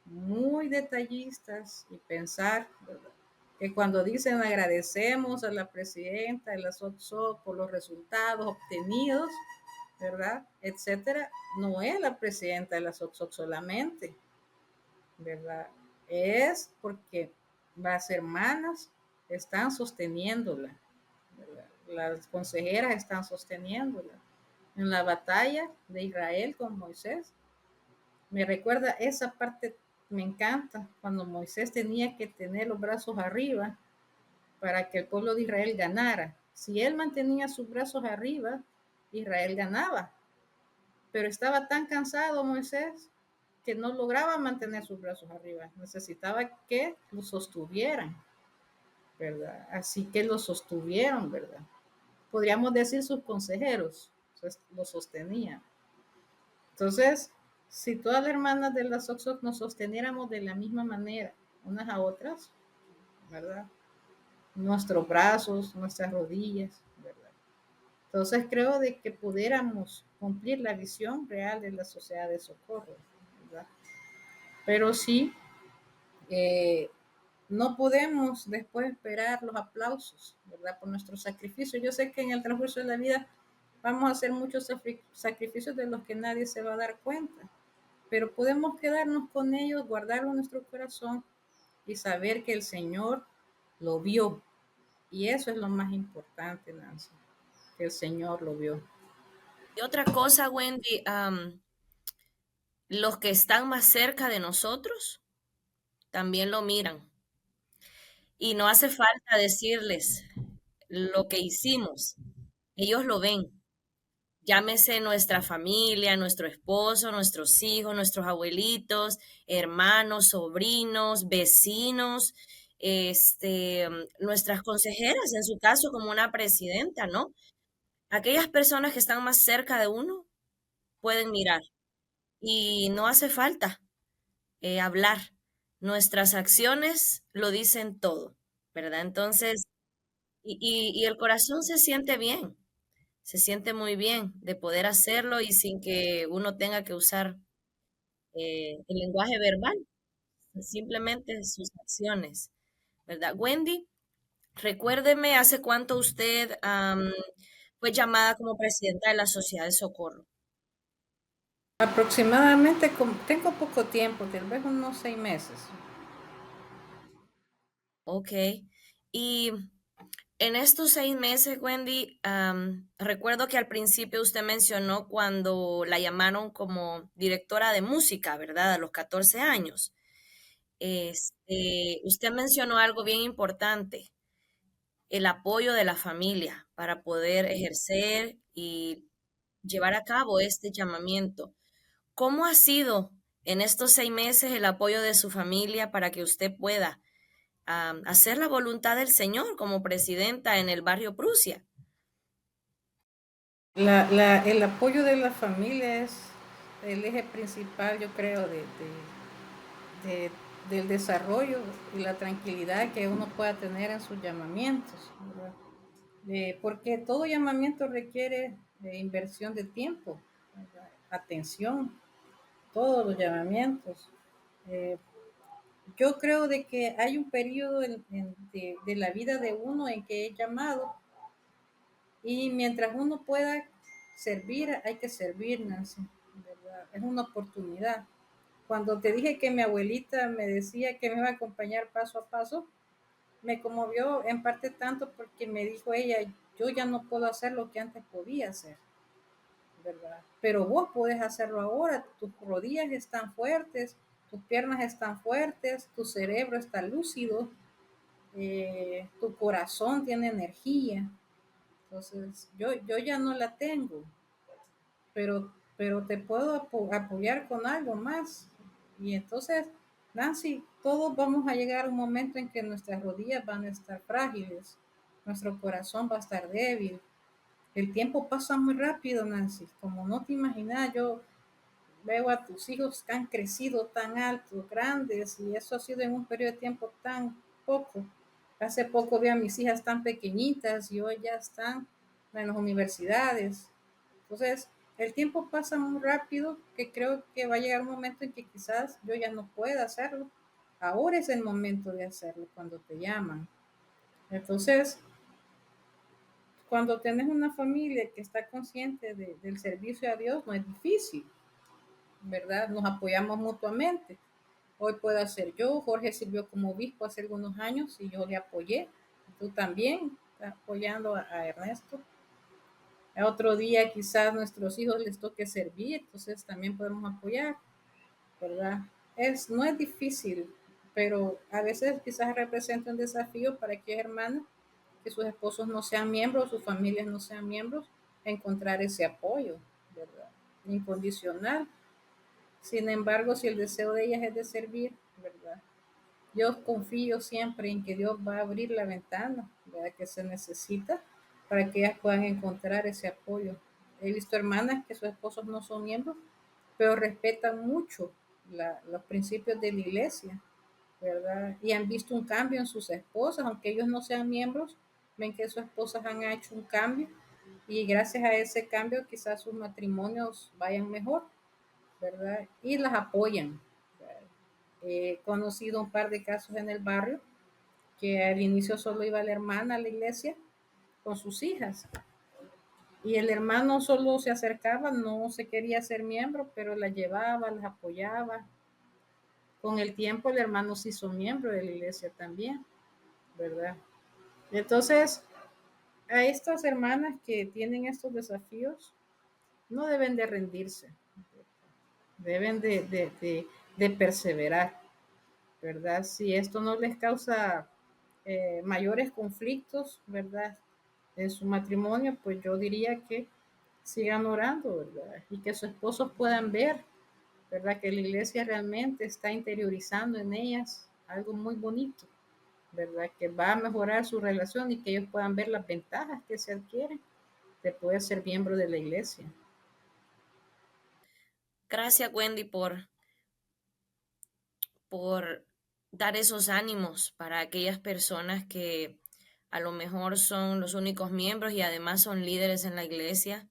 muy detallistas y pensar, ¿verdad?, que cuando dicen agradecemos a la presidenta de la SOTSO por los resultados obtenidos, ¿verdad?, etcétera, no es la presidenta de la SOTSO solamente, ¿verdad? Es porque las hermanas están sosteniéndola, ¿verdad? Las consejeras están sosteniéndola. En la batalla de Israel con Moisés, me recuerda esa parte, me encanta, cuando Moisés tenía que tener los brazos arriba para que el pueblo de Israel ganara. Si él mantenía sus brazos arriba, Israel ganaba. Pero estaba tan cansado Moisés que no lograba mantener sus brazos arriba. Necesitaba que lo sostuvieran, ¿verdad? Así que lo sostuvieron, ¿verdad? Podríamos decir sus consejeros lo sostenían. Entonces, si todas las hermanas de las Oxoc nos sosteniéramos de la misma manera, unas a otras, ¿verdad? Nuestros brazos, nuestras rodillas, ¿verdad? Entonces creo de que pudiéramos cumplir la visión real de la sociedad de socorro, ¿verdad? Pero sí, eh, no podemos después esperar los aplausos, ¿verdad? Por nuestro sacrificio. Yo sé que en el transcurso de la vida vamos a hacer muchos sacrificios de los que nadie se va a dar cuenta, pero podemos quedarnos con ellos, guardarlo en nuestro corazón y saber que el Señor lo vio. Y eso es lo más importante, Nancy, que el Señor lo vio. Y otra cosa, Wendy, los que están más cerca de nosotros también lo miran. Y no hace falta decirles lo que hicimos. Ellos lo ven. Llámese nuestra familia, nuestro esposo, nuestros hijos, nuestros abuelitos, hermanos, sobrinos, vecinos, nuestras consejeras, en su caso, como una presidenta, ¿no? Aquellas personas que están más cerca de uno pueden mirar y no hace falta hablar. Nuestras acciones lo dicen todo, ¿verdad? Entonces, y el corazón se siente muy bien de poder hacerlo y sin que uno tenga que usar el lenguaje verbal, simplemente sus acciones, ¿verdad? Wendy, recuérdeme hace cuánto usted fue llamada como presidenta de la Sociedad de Socorro. Aproximadamente, tengo poco tiempo, tal vez unos 6 meses. Ok. Y en estos 6 meses, Wendy, recuerdo que al principio usted mencionó cuando la llamaron como directora de música, ¿verdad? A los 14 años. Usted mencionó algo bien importante, el apoyo de la familia para poder ejercer y llevar a cabo este llamamiento. ¿Cómo ha sido en estos 6 meses el apoyo de su familia para que usted pueda hacer la voluntad del Señor como presidenta en el barrio Prusia? El apoyo de la familia es el eje principal, yo creo, de- del desarrollo y la tranquilidad que uno pueda tener en sus llamamientos, ¿verdad? Porque todo llamamiento requiere inversión de tiempo, ¿verdad? Atención, todos los llamamientos. Eh, yo creo de que hay un periodo de la vida de uno en que es llamado y mientras uno pueda servir, hay que servir, Nancy, ¿verdad? Es una oportunidad. Cuando te dije que mi abuelita me decía que me iba a acompañar paso a paso, me conmovió en parte tanto porque me dijo ella, yo ya no puedo hacer lo que antes podía hacer, ¿verdad? Pero vos podés hacerlo ahora, tus rodillas están fuertes, tus piernas están fuertes, tu cerebro está lúcido, tu corazón tiene energía. Entonces, yo ya no la tengo, pero te puedo apoyar con algo más. Y entonces, Nancy, todos vamos a llegar a un momento en que nuestras rodillas van a estar frágiles, nuestro corazón va a estar débil. El tiempo pasa muy rápido, Nancy, como no te imaginas, yo veo a tus hijos que han crecido tan altos, grandes, y eso ha sido en un periodo de tiempo tan poco. Hace poco vi a mis hijas tan pequeñitas y hoy ya están en las universidades. Entonces, el tiempo pasa muy rápido que creo que va a llegar un momento en que quizás yo ya no pueda hacerlo. Ahora es el momento de hacerlo cuando te llaman. Entonces, cuando tienes una familia que está consciente del servicio a Dios, no es difícil, ¿verdad? Nos apoyamos mutuamente. Hoy puedo ser yo, Jorge sirvió como obispo hace algunos años y yo le apoyé. Tú también estás apoyando a Ernesto. A otro día quizás nuestros hijos les toque servir, entonces también podemos apoyar, ¿verdad? No es difícil, pero a veces quizás representa un desafío para aquellas hermanas que sus esposos no sean miembros, sus familias no sean miembros, encontrar ese apoyo, ¿verdad? Incondicional. Sin embargo, si el deseo de ellas es de servir, ¿verdad? Yo confío siempre en que Dios va a abrir la ventana, ¿verdad? Que se necesita para que ellas puedan encontrar ese apoyo. He visto hermanas que sus esposos no son miembros, pero respetan mucho los principios de la iglesia, ¿verdad? Y han visto un cambio en sus esposas, aunque ellos no sean miembros, ven que sus esposas han hecho un cambio y gracias a ese cambio quizás sus matrimonios vayan mejor, ¿verdad? Y las apoyan. He conocido un par de casos en el barrio que al inicio solo iba la hermana a la iglesia con sus hijas y el hermano solo se acercaba, no se quería ser miembro, pero la llevaba, las apoyaba. Con el tiempo el hermano se hizo miembro de la iglesia también, ¿verdad? Entonces, a estas hermanas que tienen estos desafíos, no deben de rendirse, deben de perseverar, ¿verdad? Si esto no les causa mayores conflictos, ¿verdad? En su matrimonio, pues yo diría que sigan orando, ¿verdad? Y que sus esposos puedan ver, ¿verdad? Que la iglesia realmente está interiorizando en ellas algo muy bonito, ¿verdad? Que va a mejorar su relación y que ellos puedan ver las ventajas que se adquieren, te puedes ser miembro de la iglesia. Gracias, Wendy, por dar esos ánimos para aquellas personas que a lo mejor son los únicos miembros y además son líderes en la iglesia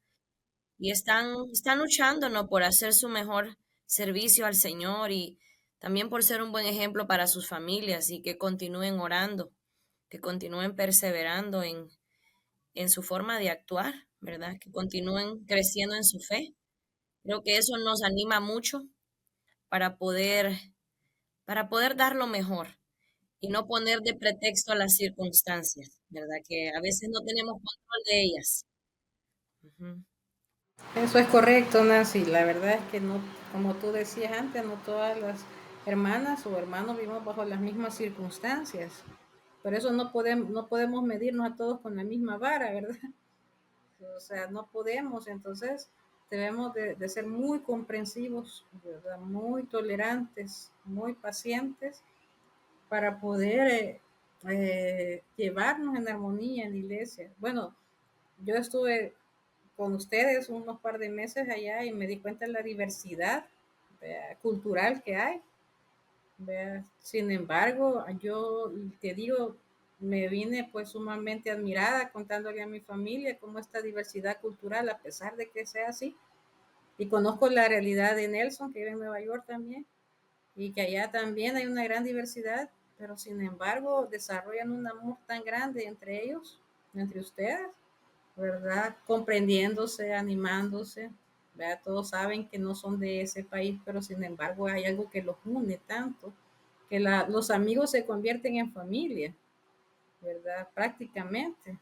y están luchando, ¿no? Por hacer su mejor servicio al Señor y también por ser un buen ejemplo para sus familias y que continúen orando, que continúen perseverando en su forma de actuar, ¿verdad? Que continúen creciendo en su fe. Creo que eso nos anima mucho para poder, para poder dar lo mejor y no poner de pretexto a las circunstancias, ¿verdad? Que a veces no tenemos control de ellas. Ujú. Eso es correcto, Nancy. La verdad es que no, como tú decías antes, no todas las hermanas o hermanos vivimos bajo las mismas circunstancias. Por eso no podemos medirnos a todos con la misma vara, ¿verdad? O sea, no podemos. Entonces, debemos de ser muy comprensivos, ¿verdad? Muy tolerantes, muy pacientes para poder llevarnos en armonía en la iglesia. Bueno, yo estuve con ustedes unos par de meses allá y me di cuenta de la diversidad, ¿verdad?, cultural que hay, ¿verdad? Sin embargo, yo te digo, me vine pues sumamente admirada contándole a mi familia cómo esta diversidad cultural, a pesar de que sea así, y conozco la realidad de Nelson, que vive en Nueva York también, y que allá también hay una gran diversidad, pero sin embargo desarrollan un amor tan grande entre ellos, entre ustedes, ¿verdad? Comprendiéndose, animándose, ¿verdad? Todos saben que no son de ese país, pero sin embargo hay algo que los une tanto, que los amigos se convierten en familia, ¿verdad? Prácticamente,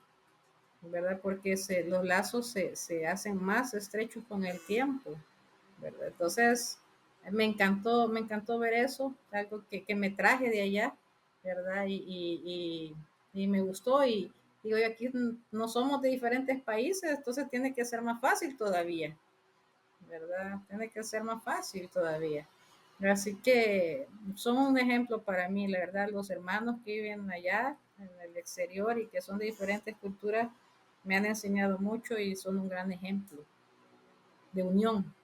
¿verdad? Porque los lazos se hacen más estrechos con el tiempo, ¿verdad? Entonces, me encantó ver eso, algo que me traje de allá, ¿verdad? Y me gustó y digo, yo aquí no somos de diferentes países, entonces tiene que ser más fácil todavía, ¿verdad? Tiene que ser más fácil todavía. Así que son un ejemplo para mí, la verdad, los hermanos que viven allá en el exterior y que son de diferentes culturas me han enseñado mucho y son un gran ejemplo de unión.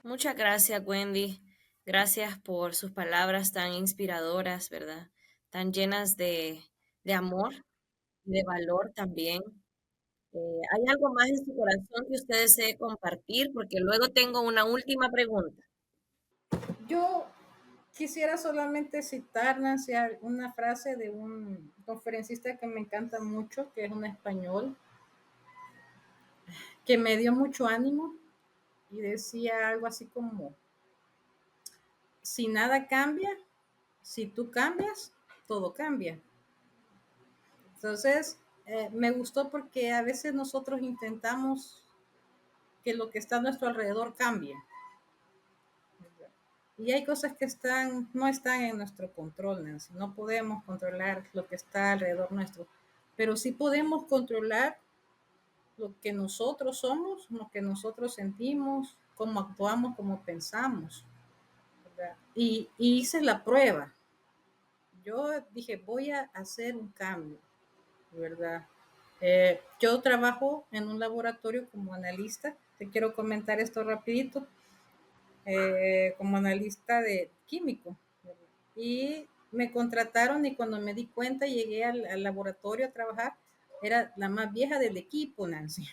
Muchas gracias, Wendy. Gracias por sus palabras tan inspiradoras, ¿verdad? Tan llenas de amor y de valor también. ¿Hay algo más en su corazón que usted desee compartir? Porque luego tengo una última pregunta. Yo quisiera solamente citar, Nancy, una frase de un conferencista que me encanta mucho, que es un español, que me dio mucho ánimo y decía algo así como, si nada cambia, si tú cambias, todo cambia. Entonces, me gustó porque a veces nosotros intentamos que lo que está a nuestro alrededor cambie. Y hay cosas que no están en nuestro control, Nancy. No podemos controlar lo que está alrededor nuestro, pero sí podemos controlar lo que nosotros somos, lo que nosotros sentimos, cómo actuamos, cómo pensamos, ¿verdad? Y hice la prueba. Yo dije, voy a hacer un cambio, ¿verdad? Yo trabajo en un laboratorio como analista. Te quiero comentar esto rapidito. Como analista de químico. Y me contrataron y cuando me di cuenta llegué al laboratorio a trabajar, era la más vieja del equipo, Nancy.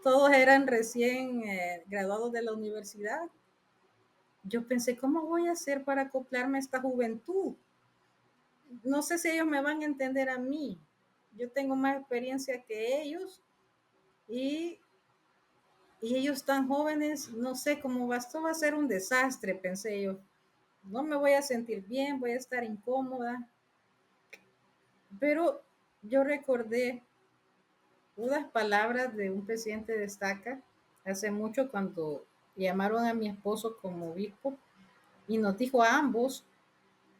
Todos eran recién graduados de la universidad. Yo pensé, ¿cómo voy a hacer para acoplarme a esta juventud? No sé si ellos me van a entender a mí. Yo tengo más experiencia que ellos y, y ellos tan jóvenes, no sé cómo va, esto va a ser un desastre, pensé yo. No me voy a sentir bien, voy a estar incómoda. Pero yo recordé unas palabras de un presidente de Estaca hace mucho cuando llamaron a mi esposo como obispo y nos dijo a ambos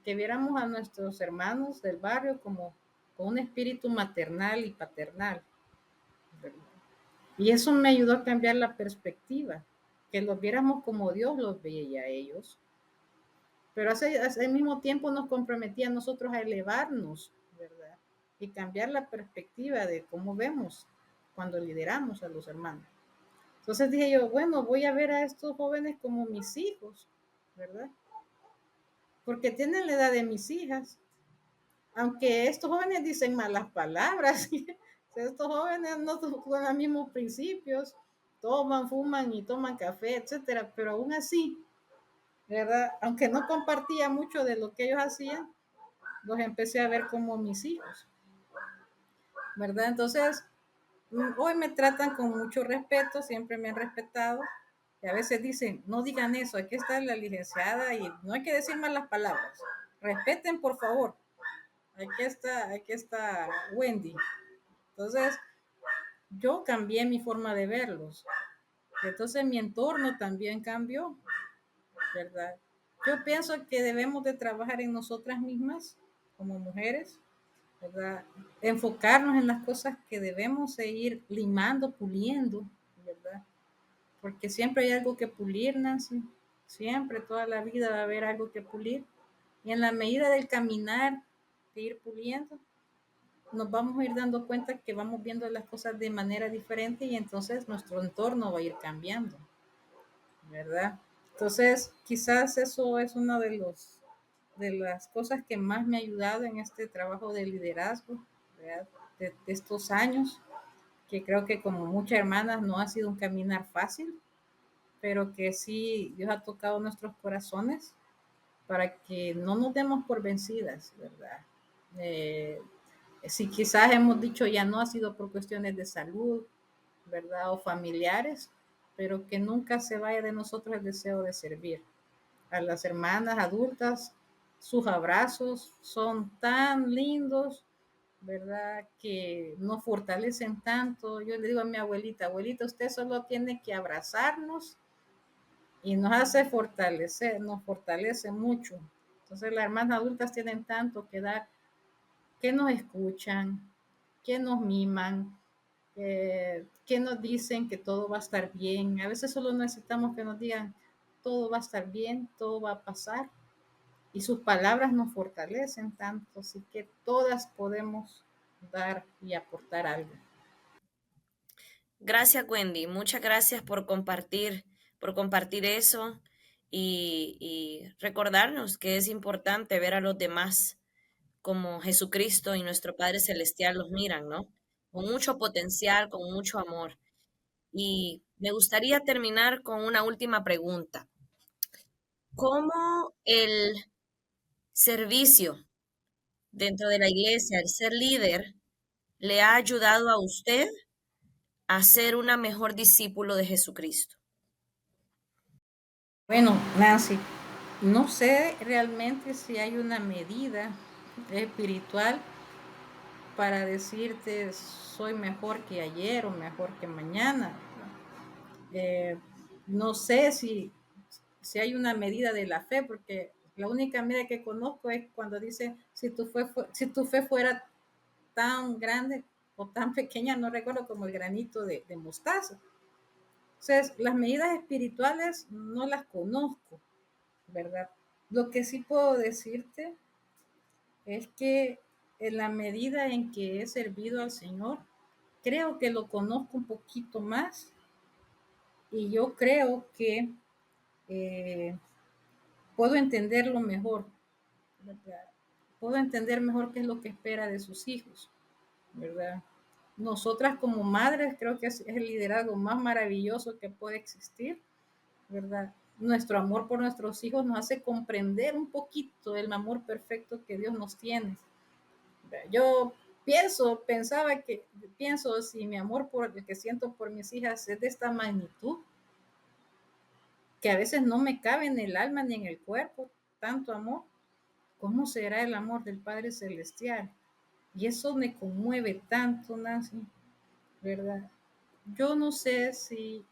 que viéramos a nuestros hermanos del barrio como con un espíritu maternal y paternal, ¿verdad? Y eso me ayudó a cambiar la perspectiva, que los viéramos como Dios los veía a ellos, pero al mismo tiempo nos comprometía a nosotros a elevarnos, ¿verdad? y cambiar la perspectiva de cómo vemos cuando lideramos a los hermanos. Entonces dije yo, bueno, voy a ver a estos jóvenes como mis hijos, ¿verdad? Porque tienen la edad de mis hijas, aunque estos jóvenes dicen malas palabras, estos jóvenes no con los mismos principios, toman, fuman y toman café, etcétera, pero aún así, ¿verdad? Aunque no compartía mucho de lo que ellos hacían, los empecé a ver como mis hijos, ¿verdad? Entonces, hoy me tratan con mucho respeto, siempre me han respetado, y a veces dicen, no digan eso, aquí está la licenciada y no hay que decir malas palabras, respeten por favor, aquí está Wendy. Entonces, yo cambié mi forma de verlos. Entonces, mi entorno también cambió, ¿verdad? Yo pienso que debemos de trabajar en nosotras mismas como mujeres, ¿verdad? Enfocarnos en las cosas que debemos seguir limando, puliendo, ¿verdad? Porque siempre hay algo que pulir, Nancy. Siempre, toda la vida va a haber algo que pulir. Y en la medida del caminar, de ir puliendo, nos vamos a ir dando cuenta que vamos viendo las cosas de manera diferente y entonces nuestro entorno va a ir cambiando, ¿verdad? Entonces, quizás eso es una de las cosas que más me ha ayudado en este trabajo de liderazgo, ¿verdad? De estos años, que creo que como muchas hermanas no ha sido un caminar fácil, pero que sí Dios ha tocado nuestros corazones para que no nos demos por vencidas, ¿verdad? Eh, si quizás hemos dicho ya no ha sido por cuestiones de salud, ¿verdad? O familiares, pero que nunca se vaya de nosotros el deseo de servir. A las hermanas adultas, sus abrazos son tan lindos, ¿verdad? Que nos fortalecen tanto. Yo le digo a mi abuelita, abuelita, usted solo tiene que abrazarnos y nos hace fortalecer, nos fortalece mucho. Entonces las hermanas adultas tienen tanto que dar, que nos escuchan, que nos miman, que nos dicen que todo va a estar bien. A veces solo necesitamos que nos digan, todo va a estar bien, todo va a pasar. Y sus palabras nos fortalecen tanto, así que todas podemos dar y aportar algo. Gracias, Wendy. Muchas gracias por compartir eso y recordarnos que es importante ver a los demás como Jesucristo y nuestro Padre Celestial los miran, ¿no? Con mucho potencial, con mucho amor. Y me gustaría terminar con una última pregunta. ¿Cómo el servicio dentro de la iglesia, el ser líder, le ha ayudado a usted a ser una mejor discípulo de Jesucristo? Bueno, Nancy, no sé realmente si hay una medida espiritual para decirte soy mejor que ayer o mejor que mañana. Eh, no sé si hay una medida de la fe, porque la única medida que conozco es cuando dice si tu fe fuera tan grande o tan pequeña, no recuerdo, como el granito de mostaza. Entonces, las medidas espirituales no las conozco, ¿verdad? Lo que sí puedo decirte es que en la medida en que he servido al Señor, creo que lo conozco un poquito más y yo creo que eh, puedo entenderlo mejor, ¿verdad? Puedo entender mejor qué es lo que espera de sus hijos, ¿verdad? Nosotras como madres creo que es el liderazgo más maravilloso que puede existir, ¿verdad? Nuestro amor por nuestros hijos nos hace comprender un poquito el amor perfecto que Dios nos tiene. Yo pienso, si mi amor por el que siento por mis hijas es de esta magnitud, que a veces no me cabe en el alma ni en el cuerpo, tanto amor, ¿cómo será el amor del Padre Celestial? Y eso me conmueve tanto, Nancy, ¿verdad? Yo no sé si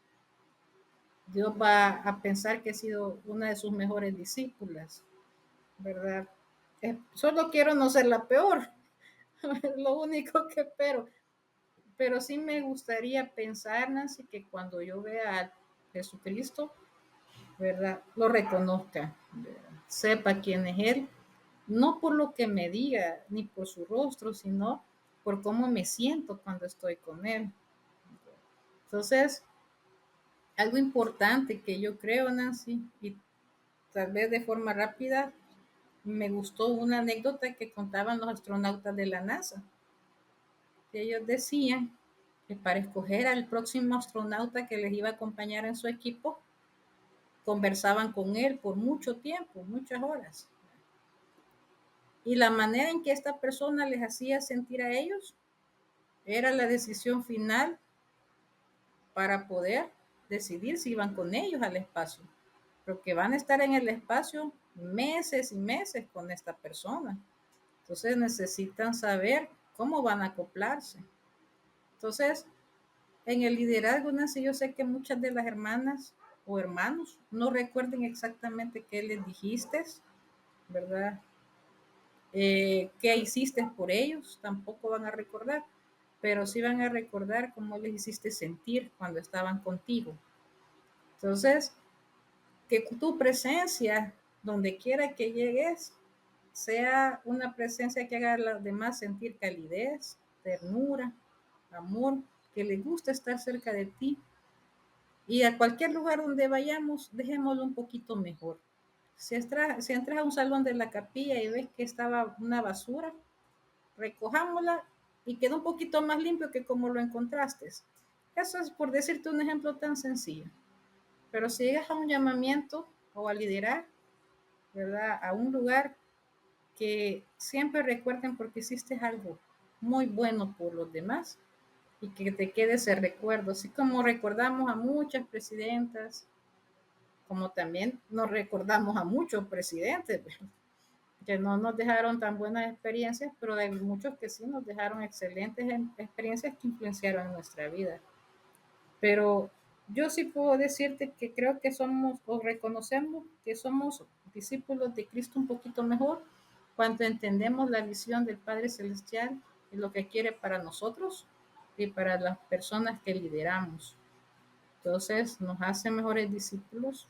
Dios va a pensar que he sido una de sus mejores discípulas, ¿verdad? Solo quiero no ser la peor, lo único que espero. Pero sí me gustaría pensar, Nancy, que cuando yo vea a Jesucristo, ¿verdad? Lo reconozca, ¿verdad? Sepa quién es Él, no por lo que me diga, ni por su rostro, sino por cómo me siento cuando estoy con él. Entonces, algo importante que yo creo, Nancy, y tal vez de forma rápida, me gustó una anécdota que contaban los astronautas de la NASA. Que ellos decían que para escoger al próximo astronauta que les iba a acompañar en su equipo, conversaban con él por mucho tiempo, muchas horas. Y la manera en que esta persona les hacía sentir a ellos era la decisión final para poder decidir si iban con ellos al espacio. Porque van a estar en el espacio meses y meses con esta persona. Entonces necesitan saber cómo van a acoplarse. Entonces, en el liderazgo, Nancy, yo sé que muchas de las hermanas o hermanos no recuerden exactamente qué les dijiste, ¿verdad? Qué hiciste por ellos, tampoco van a recordar, pero sí van a recordar cómo les hiciste sentir cuando estaban contigo. Entonces, que tu presencia, donde quiera que llegues, sea una presencia que haga a los demás sentir calidez, ternura, amor, que les gusta estar cerca de ti. Y a cualquier lugar donde vayamos, dejémoslo un poquito mejor. Si entras a un salón de la capilla y ves que estaba una basura, recojámosla y queda un poquito más limpio que como lo encontraste. Eso es por decirte un ejemplo tan sencillo. Pero si llegas a un llamamiento o a liderar, ¿verdad? A un lugar, que siempre recuerden porque hiciste algo muy bueno por los demás y que te quede ese recuerdo, así como recordamos a muchas presidentas, como también nos recordamos a muchos presidentes que no nos dejaron tan buenas experiencias, pero hay muchos que sí nos dejaron excelentes experiencias que influenciaron en nuestra vida. Pero yo sí puedo decirte que creo que somos o reconocemos que somos discípulos de Cristo un poquito mejor cuando entendemos la visión del Padre Celestial y lo que quiere para nosotros y para las personas que lideramos. Entonces nos hace mejores discípulos,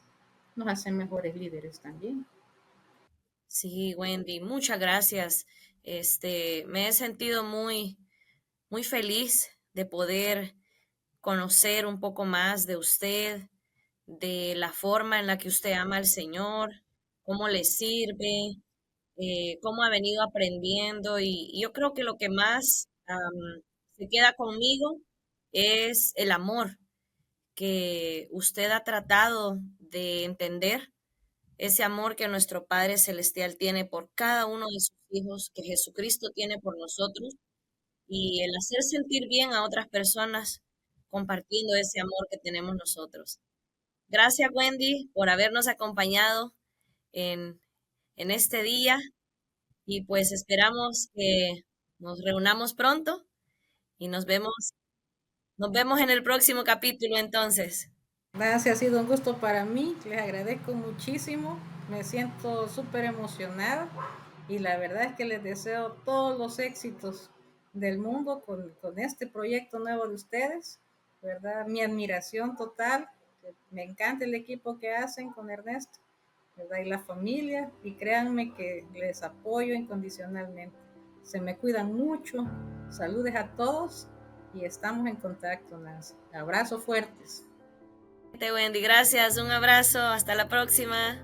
nos hace mejores líderes también. Sí, Wendy, muchas gracias. Me he sentido muy feliz de poder conocer un poco más de usted, de la forma en la que usted ama al Señor, cómo le sirve, cómo ha venido aprendiendo y yo creo que lo que más se queda conmigo es el amor que usted ha tratado de entender, ese amor que nuestro Padre Celestial tiene por cada uno de sus hijos, que Jesucristo tiene por nosotros y el hacer sentir bien a otras personas compartiendo ese amor que tenemos nosotros. Gracias, Wendy, por habernos acompañado en, en este día y pues esperamos que nos reunamos pronto y nos vemos en el próximo capítulo entonces. Gracias, ha sido un gusto para mí, les agradezco muchísimo, me siento súper emocionada y la verdad es que les deseo todos los éxitos del mundo con este proyecto nuevo de ustedes, ¿verdad? Mi admiración total, me encanta el equipo que hacen con Ernesto, ¿verdad? Y la familia, y créanme que les apoyo incondicionalmente. Se me cuidan mucho, saludes a todos y estamos en contacto, Nancy. Abrazos fuertes. Wendy, gracias, un abrazo, hasta la próxima.